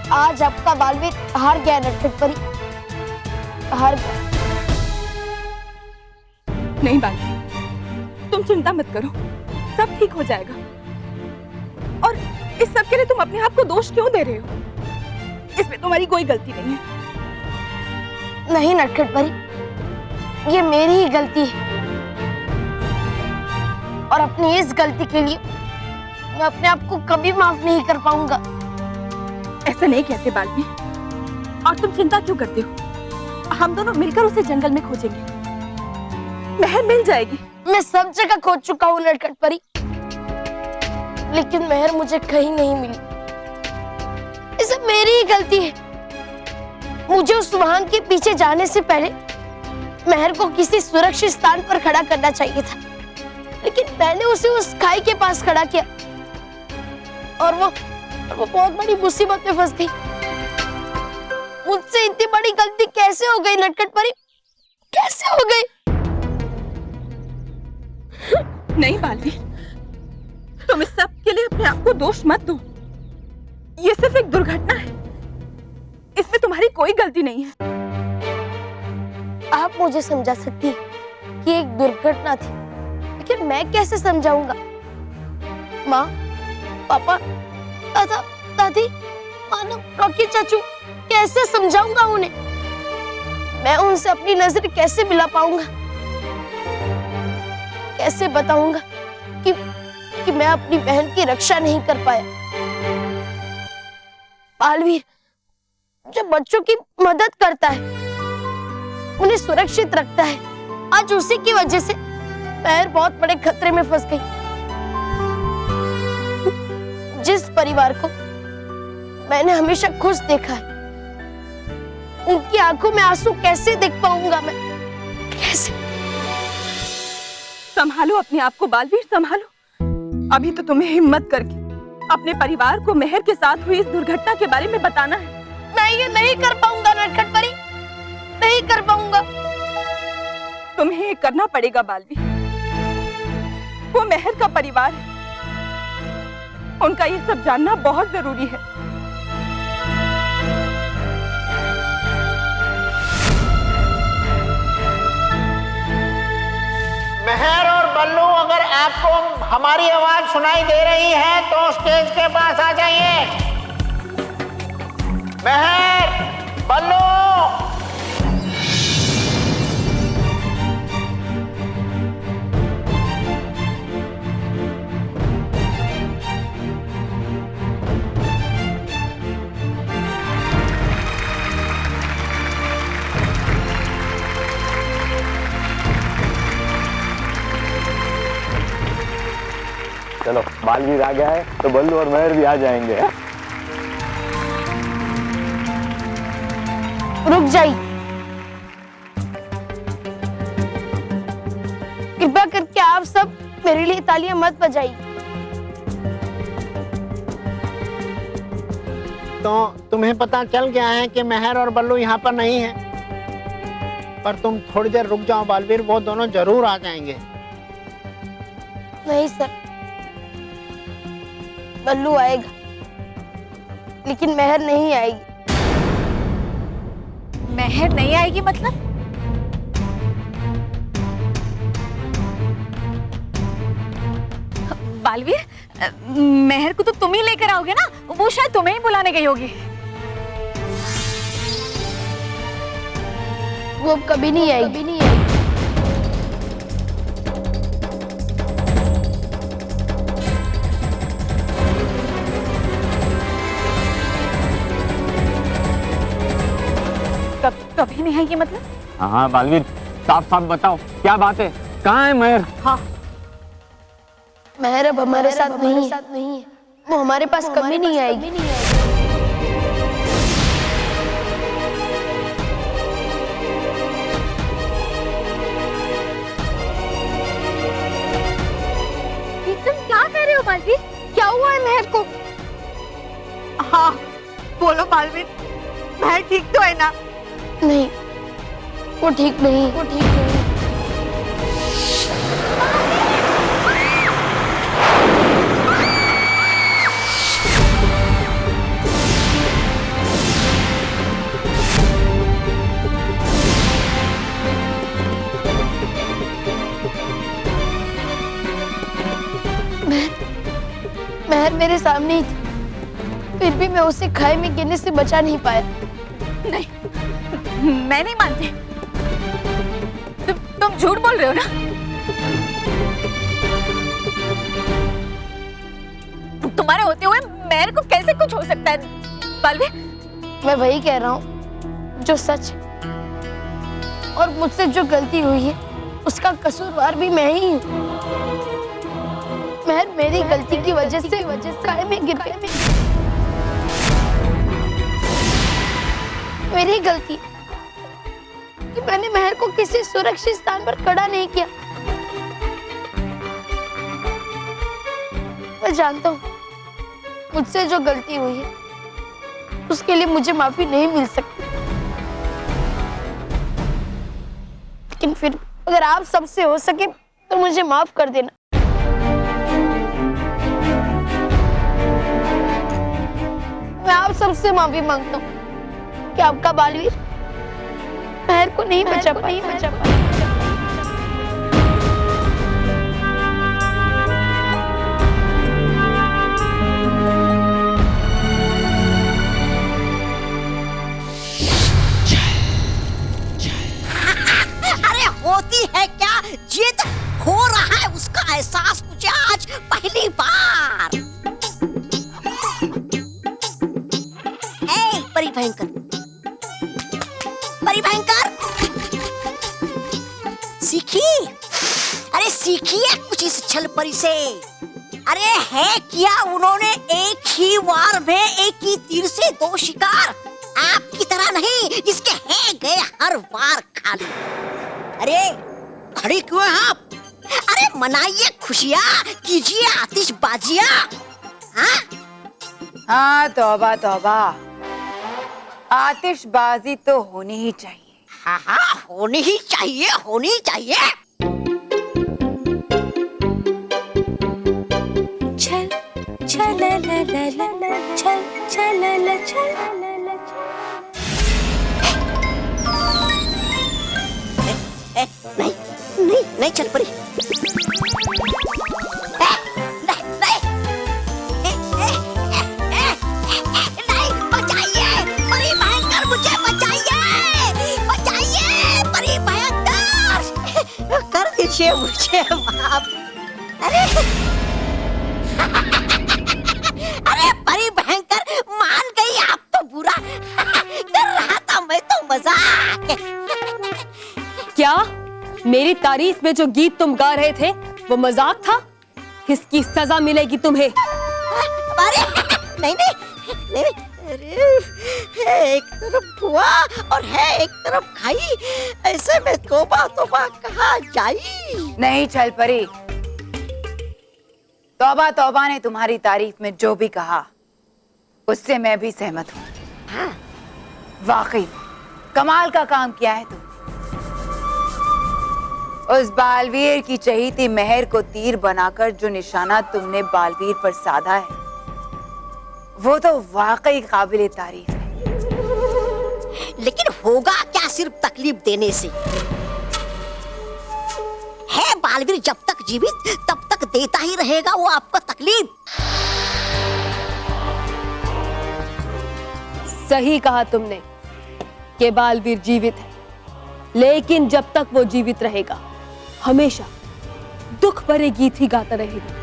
आज आपका बालवीर हार गया नटखट परी, हार गया। नहीं बालवीर, तुम चिंता मत करो, सब ठीक हो जाएगा। और इस सब के लिए तुम अपने आप को दोष क्यों दे रहे हो? इसमें तुम्हारी कोई गलती नहीं है। नहीं नटखट परी, ये मेरी ही गलती है और अपनी इस गलती के लिए मैं अपने आप को कभी माफ नहीं कर पाऊंगा। ऐसा नहीं कहते बालवीर, और तुम चिंता क्यों करते हो? हम दोनों मिलकर उसे जंगल में खोजेंगे, महर मिल जाएगी। मैं सब जगह खोज चुका हूँ नटखट परी, लेकिन महर मुझे कहीं नहीं मिली। ये सब मेरी ही गलती है। मुझे उस वाहन के पीछे जाने से पहले महर को किसी सुरक्षित स्थान पर खड़ा करना चाहिए था, लेकिन मैंने उसे उस खाई के पास खड़ा किया और वो बहुत बड़ी मुसीबत में फंस गई। मुझसे इतनी बड़ी गलती कैसे हो गई नटखट परी, कैसे हो गई? नहीं बालवीर, तुम इस सब के लिए अपने आप को दोष मत दो। ये सिर्फ एक दुर्घटना है, इसमें तुम्हारी कोई गलती नहीं है। आप मुझे समझा सकती हैं कि एक दुर्घटना थी, लेकिन मैं कैसे समझाऊंगा? माँ, पापा, दादा, दादी, मानव, रॉकी चाचू, कैसे समझाऊंगा उन्हें? मैं उनसे अपनी नजर कैसे मिला पाऊंगा? कैसे बताऊंगा कि मैं अपनी बहन की रक्षा नहीं कर पाया? बालवीर जब बच्चों की मदद करता है, उन्हें सुरक्षित रखता है, आज उसी की वजह से महर बहुत बड़े खतरे में फंस गई। जिस परिवार को मैंने हमेशा खुश देखा है, उनकी आंखों में आंसू कैसे देख पाऊंगा मैं? कैसे? संभालो अपने आप को बालवीर, संभालो। अभी तो तुम्हें हिम्मत करके अपने परिवार को महर के साथ हुई इस दुर्घटना के बारे में बताना है। मैं ये नहीं कर पाऊंगा नटखट परी, नहीं कर पाऊंगा। तुम्हें ये करना पड़ेगा बालवीर। वो महर का परिवार है, उनका ये सब जानना बहुत जरूरी है। महर और बल्लू, अगर आपको हमारी आवाज सुनाई दे रही है तो स्टेज के पास आ जाइए। महर, बल्लू। चलो, बालवीर आ गया है तो बल्लू और महर भी आ जाएंगे। रुक जाइए, कृपया करके आप सब मेरे लिए तालियां मत बजाइए। तो तुम्हें पता चल गया है कि महर और बल्लू यहाँ पर नहीं है, पर तुम थोड़ी देर रुक जाओ बालवीर, वो दोनों जरूर आ जाएंगे। नहीं सर, बल्लू आएगा, लेकिन मेहर नहीं आएगी। मेहर नहीं आएगी मतलब? बालवीर, मेहर को तो तुम ही लेकर आओगे ना, वो शायद तुम्हें ही बुलाने गई होगी। वो अब कभी नहीं आएगी। कभी नहीं आएगी मतलब? हाँ बालवीर, साफ साफ बताओ क्या बात है, कहाँ है मेहर? हाँ, मेहर अब हमारे साथ नहीं है। वो हमारे पास कभी नहीं आएगी। तुम क्या कह रहे हो बालवीर? क्या हुआ है मेहर को? हाँ बोलो बालवीर, मेहर ठीक तो है ना? नहीं, वो ठीक नहीं। मेहर मेरे सामने ही थी, फिर भी मैं उसे खाए में गिरने से बचा नहीं पाया। नहीं, मैं नहीं मानती। तुम झूठ बोल रहे हो ना? तुम्हारे होते हुए मेहर को कैसे कुछ हो सकता है बालवीर? मैं वही कह रहा हूँ जो सच है, और मुझसे जो गलती हुई है उसका कसूरवार भी मैं ही हूँ। मेहर मेरी गलती की वजह से खाए में गिर गई। मेरी गलती कि मैंने मेहर को किसी सुरक्षित स्थान पर खड़ा नहीं किया। मैं जानता हूँ मुझसे जो गलती हुई है उसके लिए मुझे माफी नहीं मिल सकती, लेकिन फिर अगर आप सबसे हो सके तो मुझे माफ कर देना। मैं आप सबसे माफी मांगता हूँ कि आपका बालवीर मेहर को नहीं बचा पाया। अरे होती है क्या जिद, हो रहा है उसका एहसास मुझे आज पहली बार। परी भयंकर सीखी, अरे सीखिए कुछ इस छल परी से। अरे है क्या उन्होंने एक ही वार में एक ही तीर से दो शिकार, आपकी तरह नहीं जिसके है गए हर वार खाली। अरे खड़ी क्यों हैं आप? अरे मनाइए खुशियाँ, कीजिए आतिशबाजियाँ। हाँ तौबा तौबा, आतिशबाजी तो होनी ही चाहिए। हाँ होनी ही चाहिए। छल छल ला ला ला, छल छल ला ला, छल। नहीं चल पड़ी। नहीं बचाइए परी भयंकर, मुझे बचाइए परी भयंकर, कर दीजिए मुझे माफ। अरे परी भयंकर मान गई, आप तो बुरा कर रहा था, मैं तो मजाक। क्या मेरी तारीफ में जो गीत तुम गा रहे थे वो मजाक था? इसकी सजा मिलेगी तुम्हें। अरे नहीं, अरे एक तरफ हुआ और है एक तरफ खाई, ऐसे में तौबा कहा जाई। नहीं चल परी, तौबा ने तुम्हारी तारीफ में जो भी कहा उससे मैं भी सहमत हूँ। हाँ। वाकई कमाल का काम किया है तुम। उस बालवीर की चहीती मेहर को तीर बनाकर जो निशाना तुमने बालवीर पर साधा है वो तो वाकई काबिले तारीफ है। लेकिन होगा क्या सिर्फ तकलीफ देने से? है बालवीर जब तक जीवित तब तक देता ही रहेगा वो आपको तकलीफ। सही कहा तुमने कि बालवीर जीवित है, लेकिन जब तक वो जीवित रहेगा हमेशा दुख भरे गीत ही गाता रहेगा।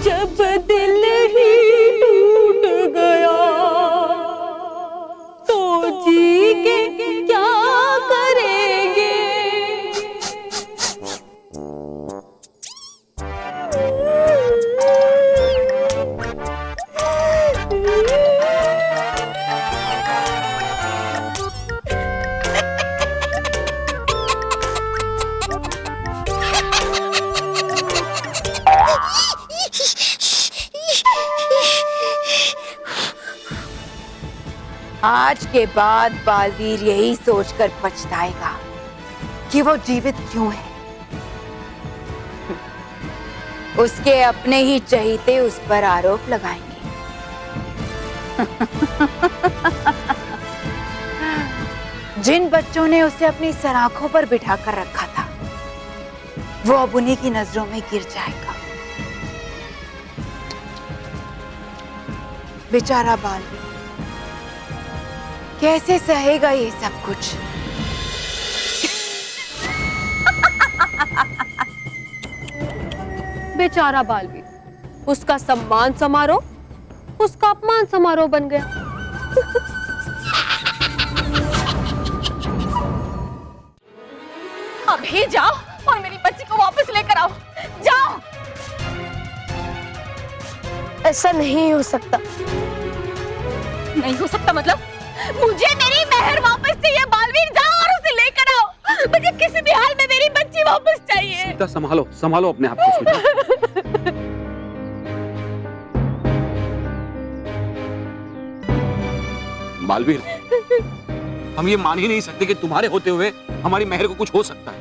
जब दिल ही टूट गया तो जी के क्या करेंगे। आज के बाद बालवीर यही सोचकर पछताएगा कि वो जीवित क्यों है। उसके अपने ही चहीते उस पर आरोप लगाएंगे। जिन बच्चों ने उसे अपनी सराखों पर बिठाकर रखा था, वो अब उन्हीं की नजरों में गिर जाएगा। बेचारा बालवीर कैसे सहेगा ये सब कुछ। बेचारा बालवीर, उसका सम्मान समारोह उसका अपमान समारोह बन गया। अभी जाओ और मेरी बच्ची को वापस लेकर आओ, जाओ। ऐसा नहीं हो सकता। नहीं हो सकता मतलब? मुझे मेरी मेहर वापस चाहिए बालवीर, जाओ और उसे लेकर आओ। मुझे किसी भी हाल में मेरी बच्ची वापस चाहिए। स्मिता संभालो, संभालो अपने आप को स्मिता। बालवीर, हम ये मान ही नहीं सकते कि तुम्हारे होते हुए हमारी मेहर को कुछ हो सकता है।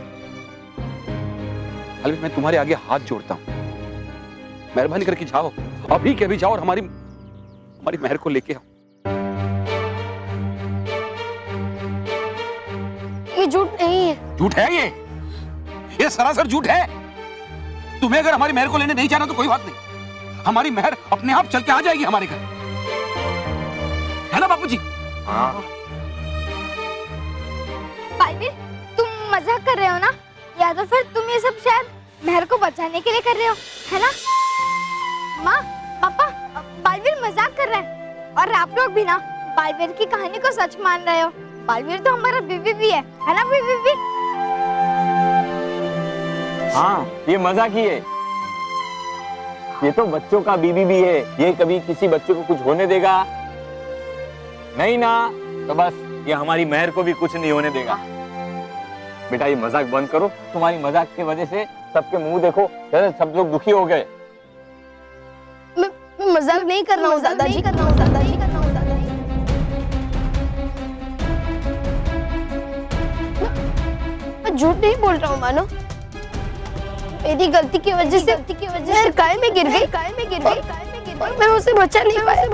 बालवीर, मैं तुम्हारे आगे हाथ जोड़ता हूँ, मेहरबानी करके जाओ, अभी के अभी जाओ और हमारी मेहर को लेके आओ। ये झूठ नहीं है। झूठ है ये सरासर झूठ है। तुम्हें अगर हमारी मेहर को लेने नहीं जाना तो कोई बात नहीं, हमारी मेहर अपने आप चल के आ जाएगी हमारे घर, है ना बापूजी? हाँ। बालवीर, तुम मजाक कर रहे हो ना? या तो फिर तुम ये सब शायद मेहर को बचाने के लिए कर रहे हो, है ना? माँ, पापा, बालवीर मजाक कर रहा है और आप लोग भी ना बालवीर की कहानी को सच मान रहे हो। बालवीर तो हमारा बीबी भी है ना बीबी भी? हाँ, ये मजाक ही है। ये तो बच्चों का बीबी भी है। ये कभी किसी बच्चे को कुछ होने देगा नहीं ना, तो बस ये हमारी मेहर को भी कुछ नहीं होने देगा। बेटा ये मजाक बंद करो, तुम्हारी मजाक की वजह से सबके मुंह देखो, सब लोग दुखी हो गए। मैं मजाक नहीं कर रहा हूँ दादाजी, कर रहा हूँ दादाजी, कर रहा हूँ दादाजी। मैं झूठ नहीं बोल रहा हूँ मानो। मेरी गलती की वजह से मैं काय में गिर गई, और मैं उसे बचा नहीं पाया।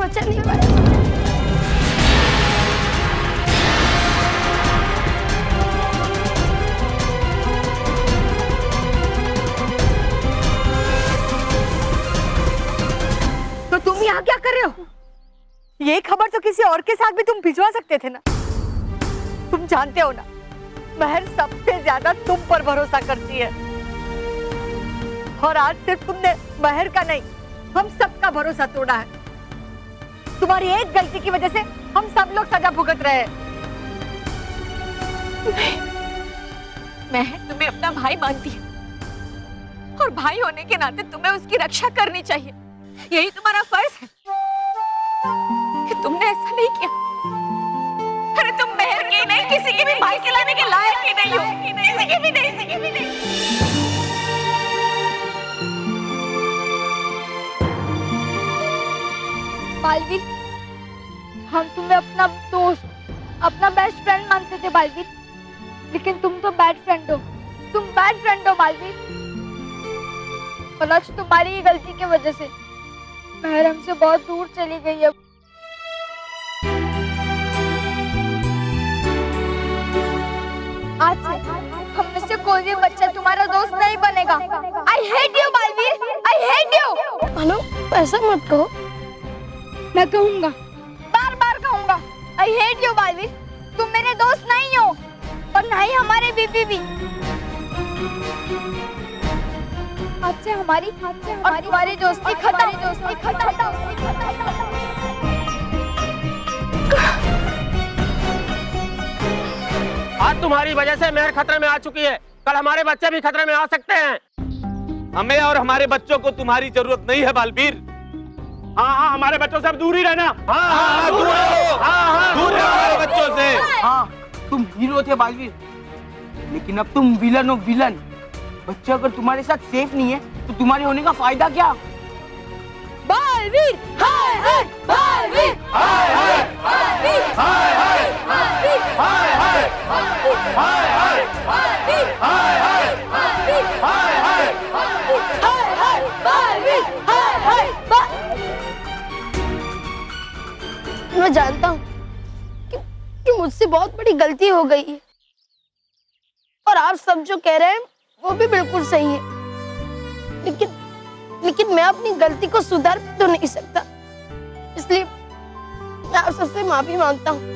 तो तुम यहाँ क्या कर रहे हो? ये खबर तो किसी और के साथ भी तुम भिजवा सकते थे ना। तुम जानते हो ना, मेहर सबसे ज्यादा तुम पर भरोसा करती है, और आज सिर्फ तुमने मेहर का नहीं, हम सबका भरोसा तोड़ा है। तुम्हारी एक गलती की वजह से हम सब लोग सजा भुगत रहे हैं। मेहर तुम्हें अपना भाई मानती है, और भाई होने के नाते तुम्हें उसकी रक्षा करनी चाहिए। यही तुम्हारा फर्ज है कि तुमने ऐसा नहीं किया। अरे तुम मेहर के नहीं, किसी के भी भाई कहलाने के लायक ही नहीं हो, किसी के भी नहीं। बालवीर, हम तुम्हें अपना दोस्त, अपना बेस्ट फ्रेंड मानते थे बालवीर, लेकिन तुम तो बैड फ्रेंड हो। तुम बैड फ्रेंड हो बालवीर, और आज तुम्हारी ही गलती की वजह से महर हमसे बहुत दूर चली गई अब। आज से हम में से कोई भी बच्चा तुम्हारा दोस्त नहीं बनेगा। I hate you Baalveer, I hate you. Anu ऐसा मत कहो। मैं कहूँगा, बार बार कहूँगा, आई हेट यू बालवीर। तुम मेरे दोस्त नहीं हो और ना ही हमारे बीबी भी। आज से हमारी और तुम्हारी दोस्ती खत्म, दोस्ती खत्म। आज तुम्हारी वजह से मेहर खतरे में आ चुकी है, कल हमारे बच्चे भी खतरे में आ सकते हैं। हमें और हमारे बच्चों को तुम्हारी जरूरत नहीं है बालवीर। हाँ, हमारे बच्चों से अब दूर ही रहना। हाँ, दूर रहो। दूर रहो हमारे बच्चों से। हाँ, तुम हीरो थे बालवीर, लेकिन अब तुम विलन हो, विलन। बच्चे अगर तुम्हारे साथ सेफ नहीं है तो तुम्हारे होने का फायदा क्या? बालवीर, हाय हाय, बालवीर, हाय हाय, बालवीर, हाय हाय, बालवीर, हाय हाय, हाय हाय, बालवीर, हाय हाय, बालवीर, हाय हाय, हाय हाय, बालवीर, हाय हाय। मैं जानता हूँ कि मुझसे बहुत बड़ी गलती हो गई है और आप सब जो कह रहे हैं वो भी बिल्कुल सही है, लेकिन मैं अपनी गलती को सुधार तो नहीं सकता, इसलिए मैं आप सबसे माफी मांगता हूँ।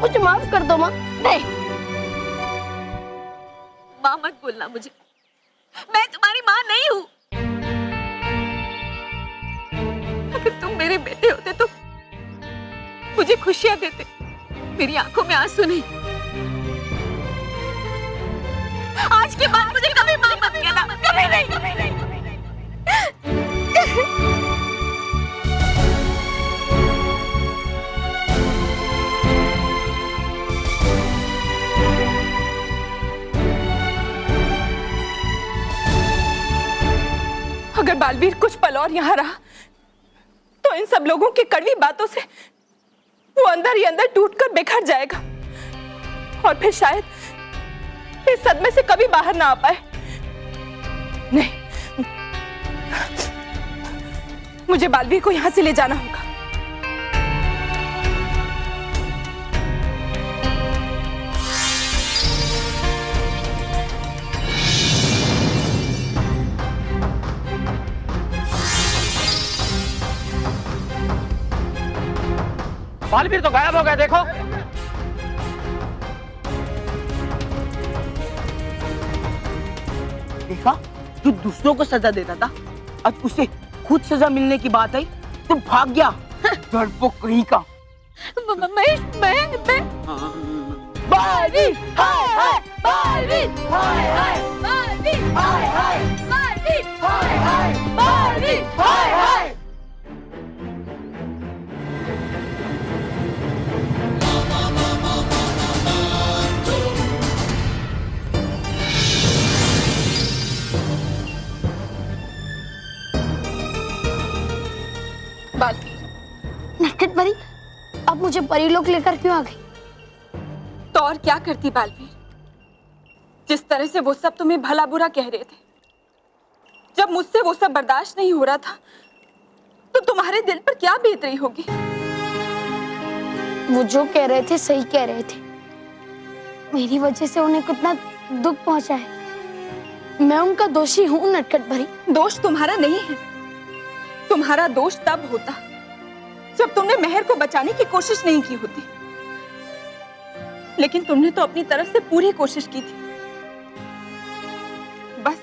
मुझे माफ कर दो माँ। नहीं, माँ मत बोलना मुझे, मैं तुम्हारी माँ नहीं हूँ। अगर तुम मेरे बेटे होते तो मुझे खुशियां देते, मेरी आंखों में आंसू नहीं। आज के बाद मुझे कभी माँ मत कहना, कभी नहीं, कभी नहीं, कभी नहीं। अगर बालवीर कुछ पल और यहाँ रहा तो इन सब लोगों की कड़वी बातों से वो अंदर ही अंदर टूटकर बिखर जाएगा और फिर शायद इस सदमे से कभी बाहर ना आ पाए। नहीं, मुझे बालवीर को यहां से ले जाना होगा। बालवीर तो गायब हो गया, देखो। देखा, जो दूसरों को सजा देता था आज उसे खुद सजा मिलने की बात आई तो भाग गया। डरपोक कहीं का। बालवीर, हाय हाय, बालवीर, हाय हाय, बालवीर, हाय हाय, बालवीर, हाय हाय, बालवीर, हाय हाय। नटखट परी, अब मुझे परीलोक लेकर क्यों आ गई? तो और क्या करती बालवीर, जिस तरह से वो सब तुम्हें भला बुरा कह रहे थे, जब मुझसे वो सब बर्दाश्त नहीं हो रहा था तो तुम्हारे दिल पर क्या बीत रही होगी। वो जो कह रहे थे सही कह रहे थे, मेरी वजह से उन्हें कितना दुख पहुंचा है। मैं उनका दोषी हूँ नटखट परी। दोष तुम्हारा नहीं है, तुम्हारा दोष तब होता जब तुमने महर को बचाने की कोशिश नहीं की होती, लेकिन तुमने तो अपनी तरफ से पूरी कोशिश की थी। बस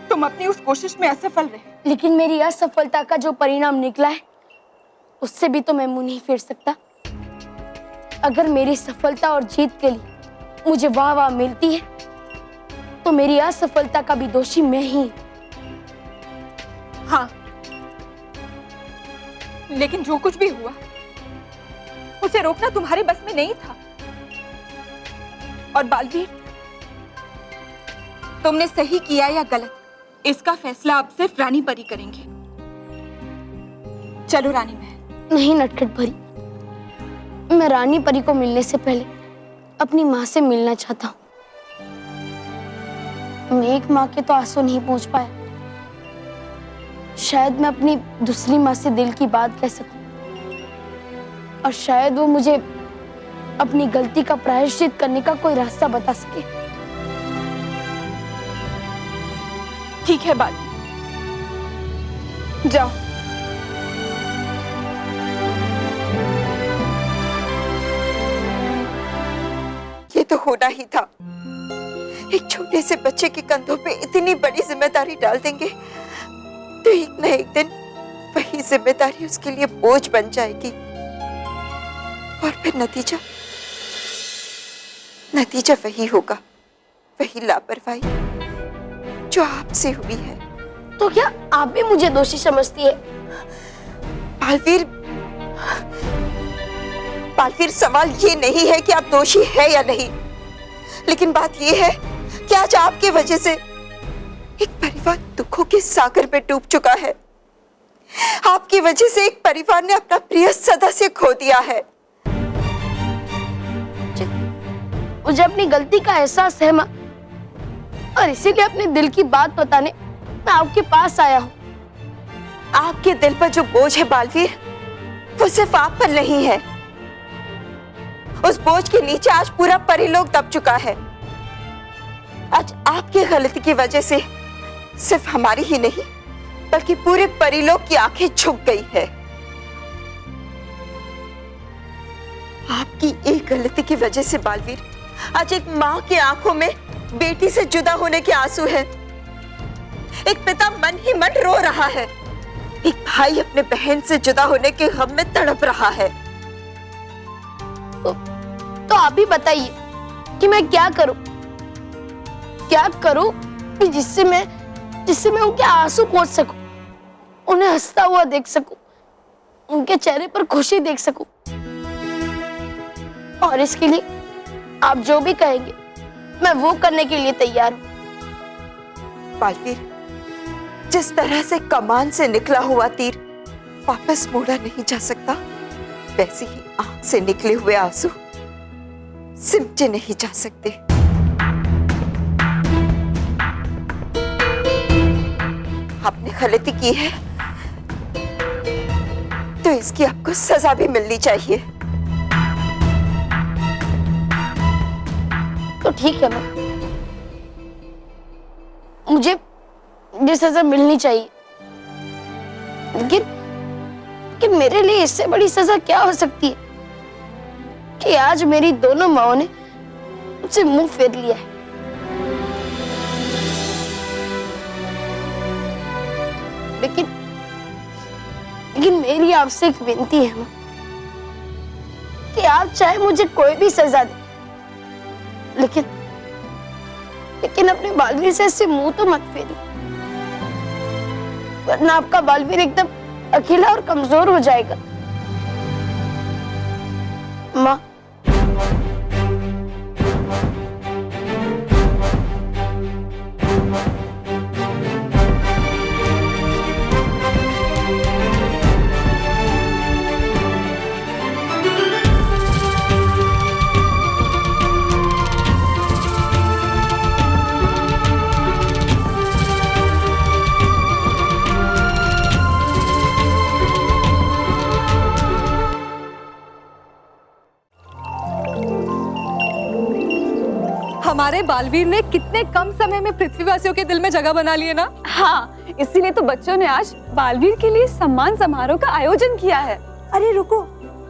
तुम अपनी उस कोशिश में असफल रहे। लेकिन मेरी असफलता का जो परिणाम निकला है उससे भी तो मैं मुंह नहीं फेर सकता। अगर मेरी सफलता और जीत के लिए मुझे वाह वाह मिलती है तो मेरी असफलता का भी दोषी मैं ही। हाँ, लेकिन जो कुछ भी हुआ उसे रोकना तुम्हारे बस में नहीं था। और बालवीर, तुमने सही किया या गलत, इसका फैसला अब सिर्फ रानी परी करेंगे। चलो रानी महल। नहीं नटखट परी, मैं रानी परी को मिलने से पहले अपनी माँ से मिलना चाहता हूँ। मैं एक माँ के तो आंसू नहीं पूछ पाया, शायद मैं अपनी दूसरी माँ से दिल की बात कह सकूं और शायद वो मुझे अपनी गलती का प्रायश्चित करने का कोई रास्ता बता सके। ठीक है बात, जाओ। ये तो होना ही था। एक छोटे से बच्चे के कंधों पे इतनी बड़ी जिम्मेदारी डाल देंगे तो एक न एक दिन वही जिम्मेदारी उसके लिए बोझ बन जाएगी और फिर नतीजा वही होगा, वही लापरवाही जो आपसे हुई है। तो क्या आप भी मुझे दोषी समझती है? बालवीर, सवाल ये नहीं है कि आप दोषी है या नहीं, लेकिन बात ये है कि आज आपके वजह से एक परिवार दुखों के सागर में डूब चुका है। आपकी वजह से एक परिवार ने अपना प्रिय सदस्य खो दिया है। मुझे अपनी गलती का एहसास है माँ, और इसीलिए अपने दिल की बात बताने मैं आपके पास आया हूँ। आपके दिल पर जो बोझ है बालवीर, वो सिर्फ आप पर नहीं है। उस बोझ के नीचे आज पूरा परिलोक दब चुका है। आज आपकी गलती की वजह से सिर्फ हमारी ही नहीं बल्कि पूरे परिलोक की आंखें झुक गई है। आपकी एक गलती की वजह से बालवीर, आज एक माँ की आंखों में बेटी से जुदा होने के आंसू हैं। एक पिता मन ही मन रो रहा है। एक भाई अपने बहन से जुदा होने के गम में तड़प रहा है। तो आप भी बताइए कि मैं क्या करूं कि जिससे मैं उनके आंसू पोंछ सकूं, उन्हें हंसता हुआ देख सकूं, उनके चेहरे पर खुशी देख सकूं। और इसके लिए आप जो भी कहेंगे मैं वो करने के लिए तैयार हूं। बालवीर, जिस तरह से कमान से निकला हुआ तीर वापस मोड़ा नहीं जा सकता, वैसे ही आंख से निकले हुए आंसू सिमटे नहीं जा सकते। आपने गलती की है तो इसकी आपको सजा भी मिलनी चाहिए। तो ठीक है, मुझे सजा मिलनी चाहिए, लेकिन मेरे लिए इससे बड़ी सजा क्या हो सकती है कि आज मेरी दोनों माओं ने मुझसे मुंह फेर लिया है। लेकिन मेरी आपसे एक विनती है मां कि आप चाहे मुझे कोई भी सजा दे, लेकिन अपने बालवीर से ऐसे मुंह तो मत फेरिए, वरना आपका बालवीर एकदम अकेला और कमजोर हो जाएगा। माँ, हमारे बालवीर ने कितने कम समय में पृथ्वीवासियों के दिल में जगह बना ली है ना। हाँ, इसीलिए तो बच्चों ने आज बालवीर के लिए सम्मान समारोह का आयोजन किया है। अरे रुको,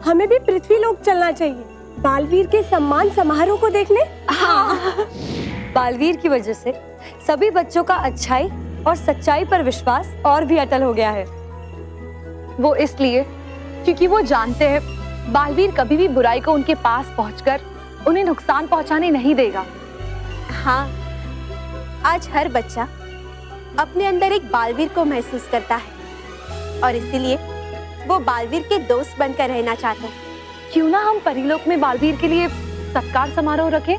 हमें भी पृथ्वी लोक चलना चाहिए बालवीर के सम्मान समारोह को देखने। हाँ। बालवीर की वजह से सभी बच्चों का अच्छाई और सच्चाई पर विश्वास और भी अटल हो गया है। वो इसलिए क्योंकि वो जानते हैं बालवीर कभी भी बुराई को उनके पास पहुंचकर उन्हें नुकसान पहुंचाने नहीं देगा। हाँ, आज हर बच्चा अपने अंदर एक बालवीर को महसूस करता है और इसीलिए वो बालवीर के दोस्त बनकर रहना चाहता है। क्यों ना हम परिलोक में बालवीर के लिए सत्कार समारोह रखें?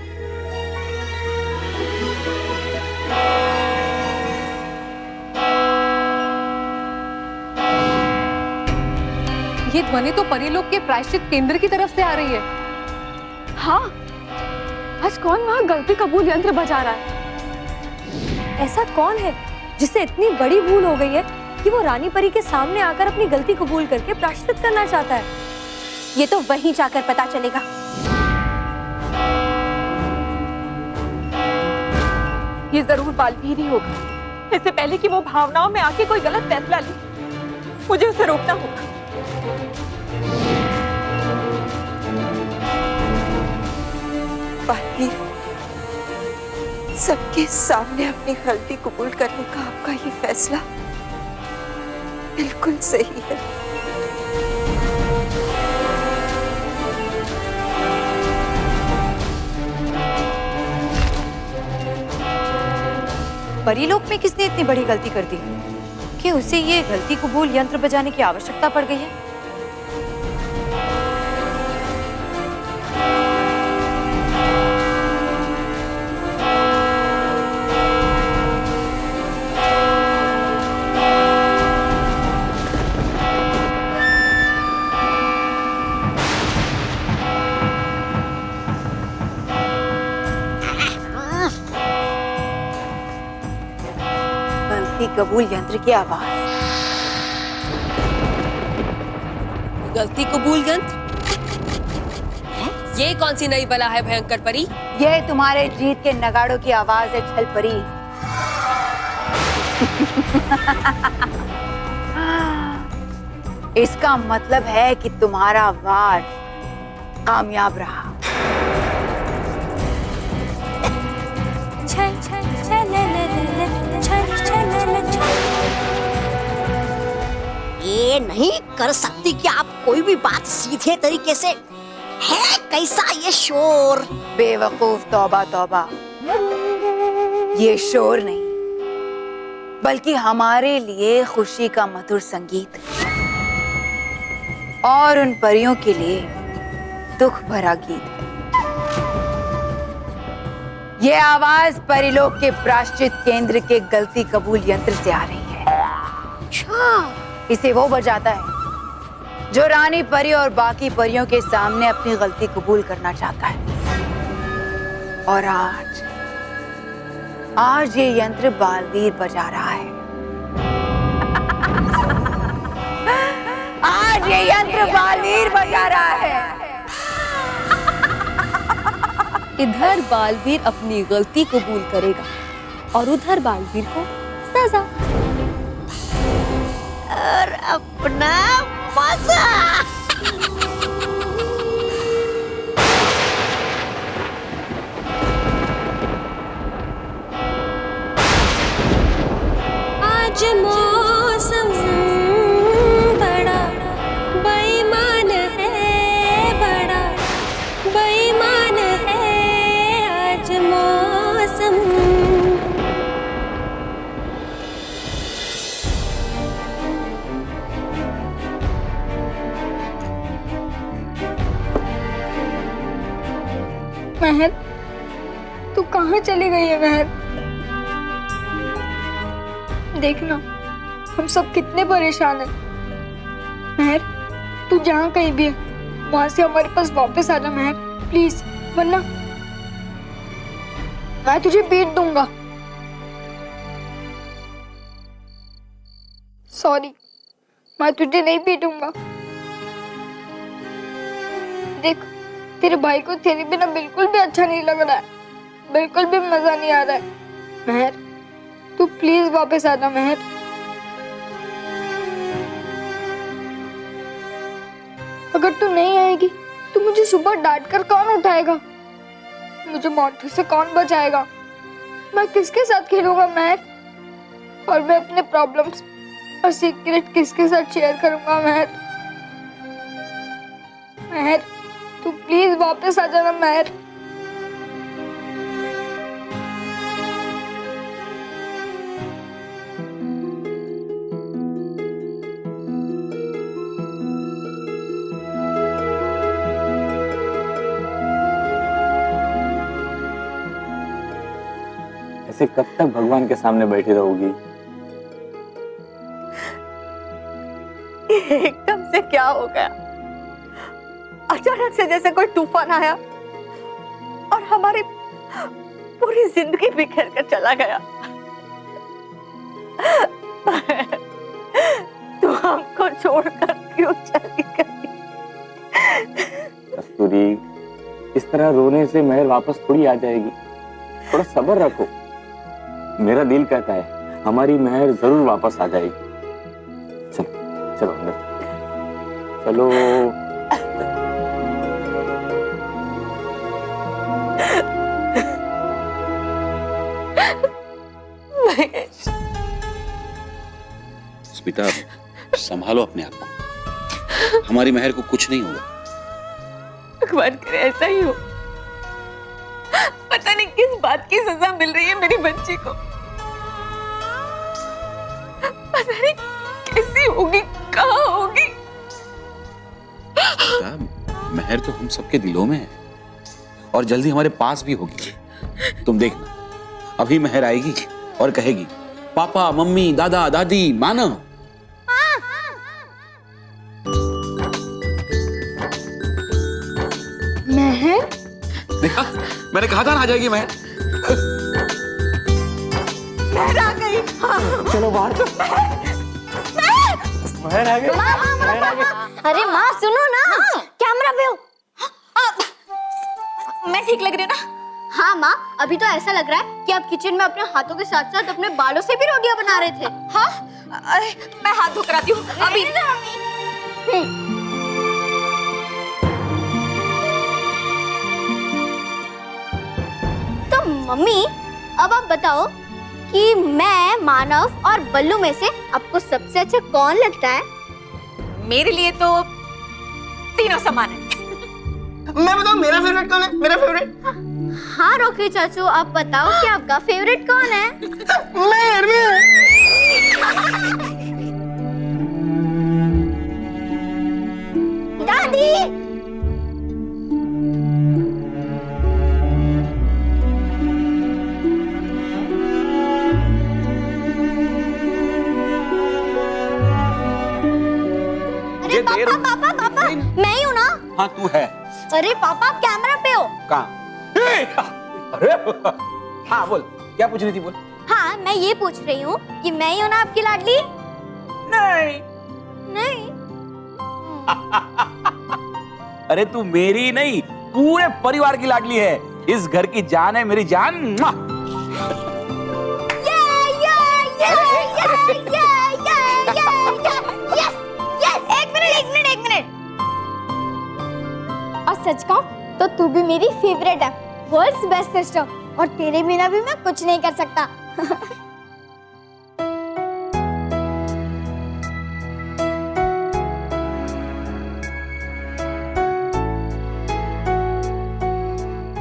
ये ध्वनि तो परिलोक के प्रायश्चित केंद्र की तरफ से आ रही है। हाँ, आज कौन वहाँ गलती कबूल यंत्र बजा रहा है? ऐसा कौन है जिससे इतनी बड़ी भूल हो गई है कि वो रानी परी के सामने आकर अपनी गलती कबूल करके प्रायश्चित करना चाहता है? ये तो वहीं जाकर पता चलेगा। ये जरूर बालवीर ही होगा। इससे पहले कि वो भावनाओं में आके कोई गलत फैसला ले, मुझे उसे रोकना होगा। बालवीर, सबके सामने अपनी गलती कबूल करने का आपका ये फैसला बिल्कुल सही है। परीलोक में किसने इतनी बड़ी गलती कर दी कि उसे ये गलती कबूल यंत्र बजाने की आवश्यकता पड़ गई है? गलती कबूल यंत्र की आवाज। गलती कबूल यंत्र? ये कौन सी नई बला है भयंकर परी? ये तुम्हारे जीत के नगाड़ों की आवाज है छल परी। इसका मतलब है कि तुम्हारा वार कामयाब रहा। ये नहीं कर सकती कि आप कोई भी बात सीधे तरीके से। है कैसा ये शोर? बेवकूफ, तौबा तौबा। ये शोर नहीं, बल्कि हमारे लिए खुशी का मधुर संगीत और उन परियों के लिए दुख भरा गीत है। ये आवाज परिलोक के प्रायश्चित केंद्र के गलती कबूल यंत्र से आ रही है। अच्छा, इसे वो बजाता है जो रानी परी और बाकी परियों के सामने अपनी गलती कबूल करना चाहता है। और आज ये यंत्र बालवीर बजा रहा है। आज ये यंत्र बालवीर बजा रहा है। इधर बालवीर अपनी गलती कबूल करेगा और उधर बालवीर को सजा। और अपना मजा। आज मौसम बड़ा बेईमान है, बड़ा बेईमान है आज मौसम। महर, तू कहाँ चली गई है महर? देखना, हम सब कितने परेशान हैं। महर, तू जहाँ कहीं भी है, वहां से हमारे पास वापस आ जा महर, प्लीज, वरना मैं तुझे पीट दूंगा। सॉरी, मैं तुझे नहीं पीटूंगा। देख, तेरे भाई को तेरे बिना बिल्कुल भी अच्छा नहीं लग रहा है, बिल्कुल भी मजा नहीं आ रहा है। महर, तू प्लीज वापस आ जा महर। अगर तू नहीं आएगी तो मुझे सुबह डांट कर कौन उठाएगा? मुझे मोंटू से कौन बचाएगा? मैं किसके साथ खेलूंगा महर? और मैं अपने प्रॉब्लम्स और सीक्रेट किसके साथ शेयर करूंगा महर? महर, तू प्लीज वापस आ जाना महर। ऐसे कब तक भगवान के सामने बैठी रहोगी? एकदम से क्या हो गया? अचानक से जैसे कोई तूफान आया और हमारी पूरी जिंदगी बिखेर कर चला गया। तू हमको छोड़कर क्यों चली गई? कस्तूरी, इस तरह रोने से महर वापस थोड़ी आ जाएगी। थोड़ा सब्र रखो। मेरा दिल कहता है हमारी महर जरूर वापस आ जाएगी। चलो चलो अंदर चलो। स्मिता, संभालो अपने आप को। हमारी महर को कुछ नहीं होगा। भगवान करे ऐसा ही हो। पता नहीं किस बात की सजा मिल रही है मेरी बच्ची को। पता नहीं कैसी होगी, कहाँ होगी। स्मिता, महर तो हम सबके दिलों में है और जल्दी हमारे पास भी होगी। तुम देखना, अभी महर आएगी और कहेगी पापा, मम्मी, दादा, दादी, मानो। महर, देखा, मैंने कहा था ना आ जाएगी महर। महर आ गई। चलो बाहर। महर आ गई। अरे माँ सुनो ना, कैमरा पे हो। मैं ठीक लग रही हूँ ना? हाँ माँ, अभी तो ऐसा लग रहा है कि आप किचन में अपने हाथों के साथ साथ अपने बालों से भी रोटियां बना रहे थे। हाँ, अरे मैं हाथ धो कर आती हूँ अभी। तो मम्मी, अब आप बताओ कि मैं, मानव और बल्लू में से आपको सबसे अच्छा कौन लगता है? मेरे लिए तो तीनों समान है। मैं बताऊं मेरा फेवरेट कौन है? मेरा फेवरेट हाँ रोकी चाचू, आप बताओ कि आपका फेवरेट कौन है? दादी, अरे पापा पापा पापा, मैं ही हूँ ना? हाँ तू है। अरे पापा, आप कैमरा पे हो। कहाँ? अरे हाँ बोल, क्या पूछ रही थी बोल। हाँ, मैं ये पूछ रही हूँ कि मैं ही हूँ ना आपकी लाडली? नहीं। नहीं। अरे तू मेरी नहीं, पूरे परिवार की लाडली है। इस घर की जान है मेरी जान। मुआ। एक मिनट। और सच कहूं तो तू भी मेरी फेवरेट है, वर्ल्ड्स बेस्ट सिस्टर, और तेरे बिना भी मैं कुछ नहीं कर सकता।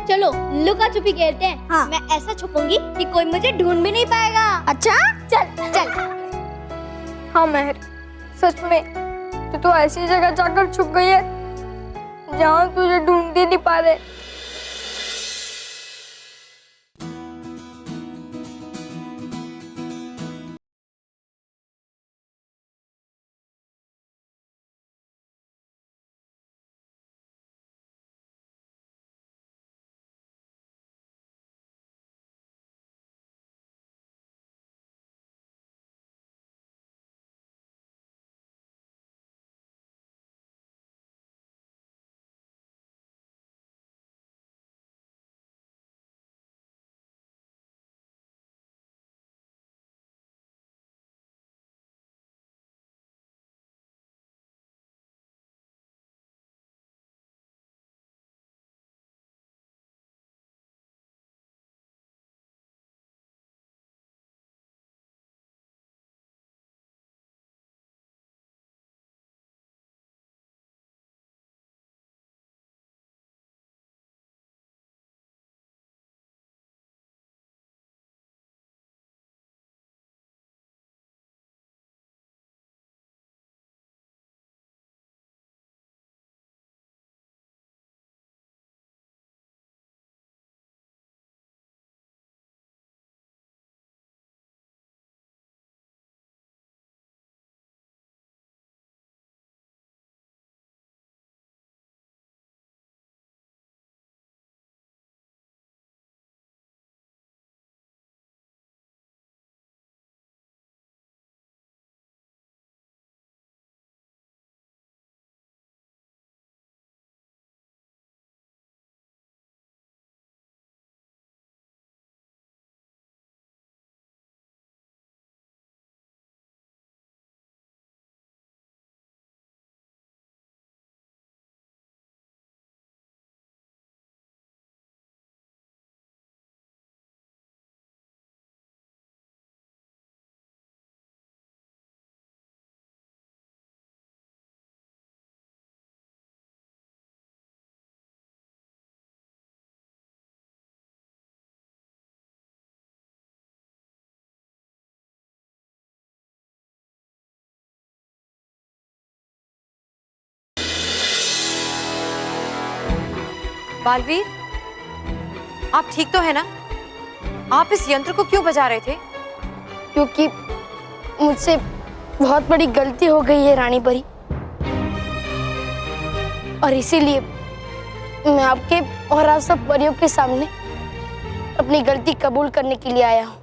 चलो लुका छुपी खेलते हैं। हाँ। मैं ऐसा छुपूंगी कि कोई मुझे ढूंढ भी नहीं पाएगा। अच्छा, चल चल। हाँ महर, सच में तो ऐसी जगह जाकर छुप गई है जहाँ तुझे ढूंढ ही नहीं पा रहे। बालवीर, आप ठीक तो है ना? आप इस यंत्र को क्यों बजा रहे थे? क्योंकि मुझसे बहुत बड़ी गलती हो गई है रानी परी, और इसीलिए मैं आपके और आप सब परियों के सामने अपनी गलती कबूल करने के लिए आया हूँ।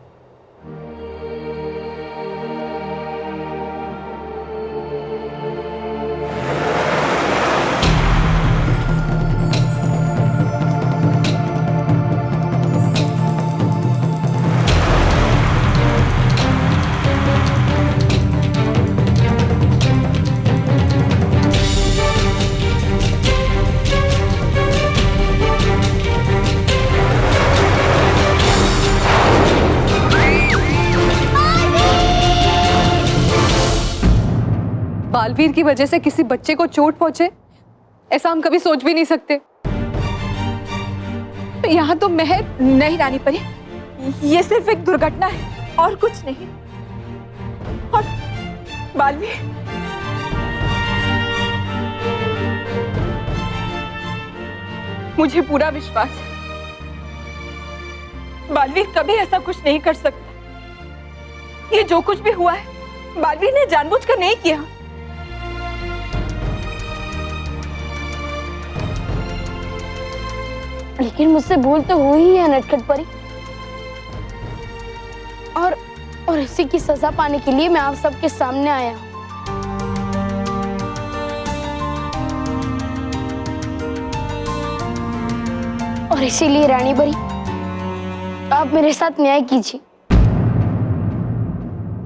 बालवीर की वजह से किसी बच्चे को चोट पहुंचे, ऐसा हम कभी सोच भी नहीं सकते। यहाँ तो महर नहीं रानी परी, ये सिर्फ एक दुर्घटना है और कुछ नहीं। और बालवीर, मुझे पूरा विश्वास है बालवीर कभी ऐसा कुछ नहीं कर सकता। ये जो कुछ भी हुआ है बालवीर ने जानबूझकर नहीं किया। लेकिन मुझसे भूल तो हुई है नटखट परी, और इसी की सजा पाने के लिए मैं आप सबके सामने आया हूँ। और इसीलिए रानी परी, आप मेरे साथ न्याय कीजिए।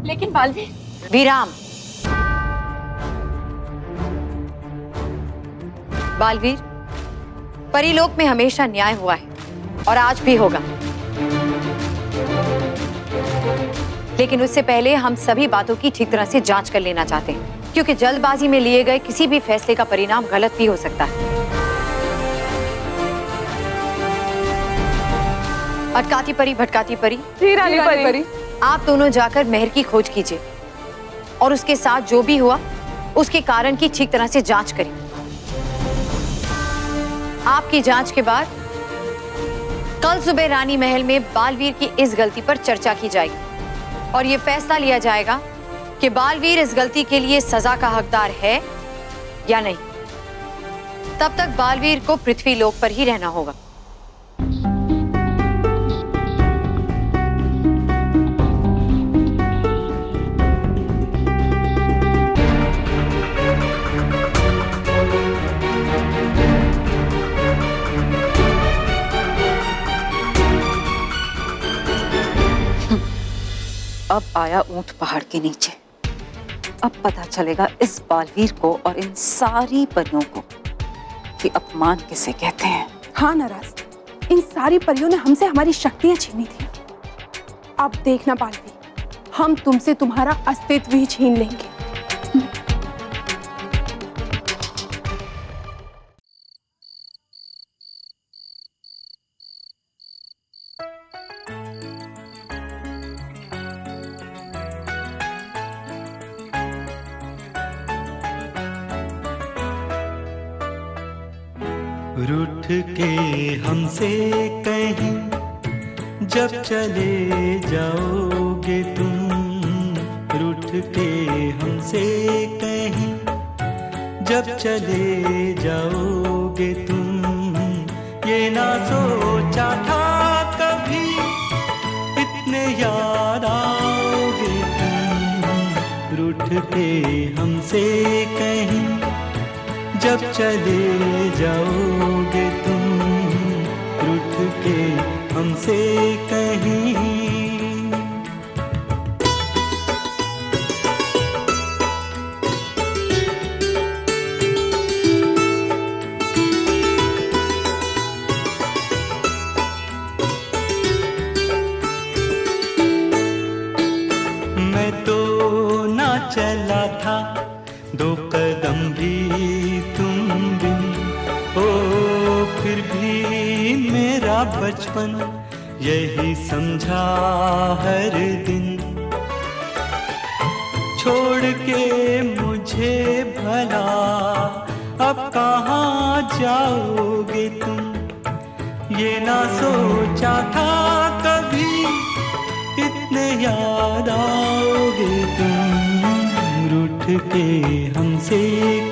लेकिन बालवीर, विराम। बालवीर, परीलोक में हमेशा न्याय हुआ है और आज भी होगा, लेकिन उससे पहले हम सभी बातों की ठीक तरह से जांच कर लेना चाहते हैं, क्योंकि जल्दबाजी में लिए गए किसी भी फैसले का परिणाम गलत भी हो सकता है। अटकाती परी, भटकाती परी, रानी परी, आप दोनों जाकर महर की खोज कीजिए और उसके साथ जो भी हुआ उसके कारण की ठीक तरह से जांच करें। आपकी जांच के बाद कल सुबह रानी महल में बालवीर की इस गलती पर चर्चा की जाएगी और ये फैसला लिया जाएगा कि बालवीर इस गलती के लिए सजा का हकदार है या नहीं। तब तक बालवीर को पृथ्वी लोक पर ही रहना होगा। अब आया ऊंट पहाड़ के नीचे। अब पता चलेगा इस बालवीर को और इन सारी परियों को कि अपमान किसे कहते हैं। हाँ नाराज, इन सारी परियों ने हमसे हमारी शक्तियां छीनी थी। अब देखना बालवीर, हम तुमसे तुम्हारा अस्तित्व ही छीन लेंगे। रूठ के हमसे कहीं जब चले जाओगे तुम, रूठ के हमसे कहीं जब चले जाओगे तुम, ये ना सोचा था कभी इतने याद आओगे तुम, रूठ के हमसे कहीं जब चले जाओगे तुम, रूठ के हमसे कहीं। मैं तो ना चला था दो कदम भी तुम बिन, ओ फिर भी मेरा बचपन यही समझा हर दिन, छोड़ के मुझे भला अब कहाँ जाओगे तुम, ये ना सोचा था कभी इतने याद आओगे तुम, रूठ के हमसे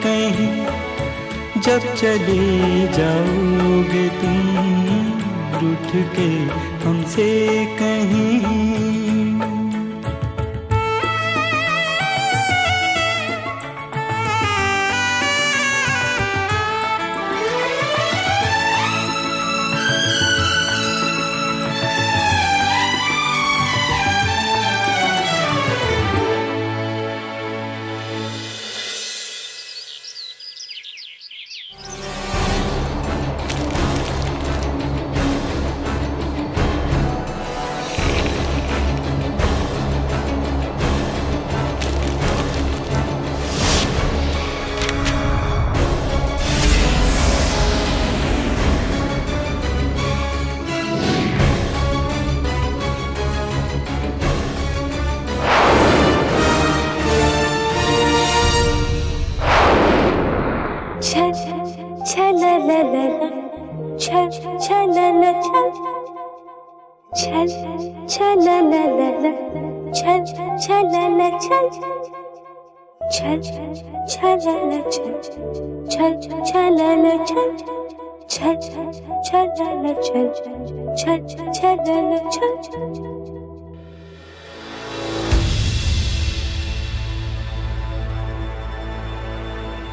कहीं जब चले जाओगे तुम, रूठ के हमसे कहीं।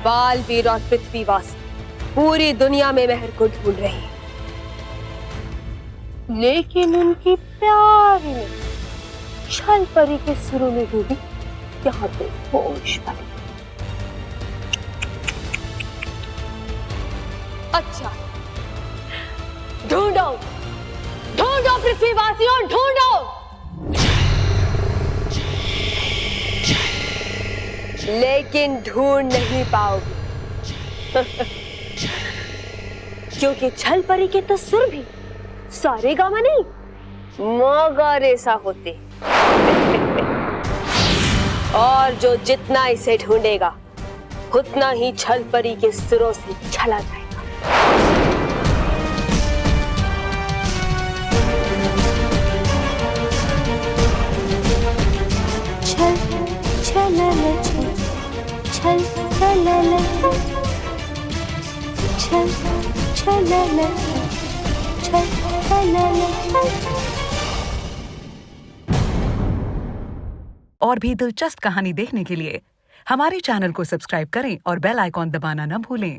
बालवीर और पृथ्वीवासी पूरी दुनिया में मेहर को ढूंढ रहे हैं, लेकिन उनकी प्यारी में छल परी के सुरों में डूबी यहाँ पे होश परी। अच्छा, ढूंढो ढूंढो पृथ्वीवासियों, ढूंढो। लेकिन ढूंढ नहीं पाओगे क्योंकि छल परी के तो सुर भी सारे गामा नहीं मगा रेसा होते और जो जितना इसे ढूंढेगा उतना ही छल परी के सुरों से छला जाएगा। छल छल छल छल छल छल और भी दिलचस्प कहानी देखने के लिए हमारे चैनल को सब्सक्राइब करें और बेल आइकॉन दबाना न भूलें।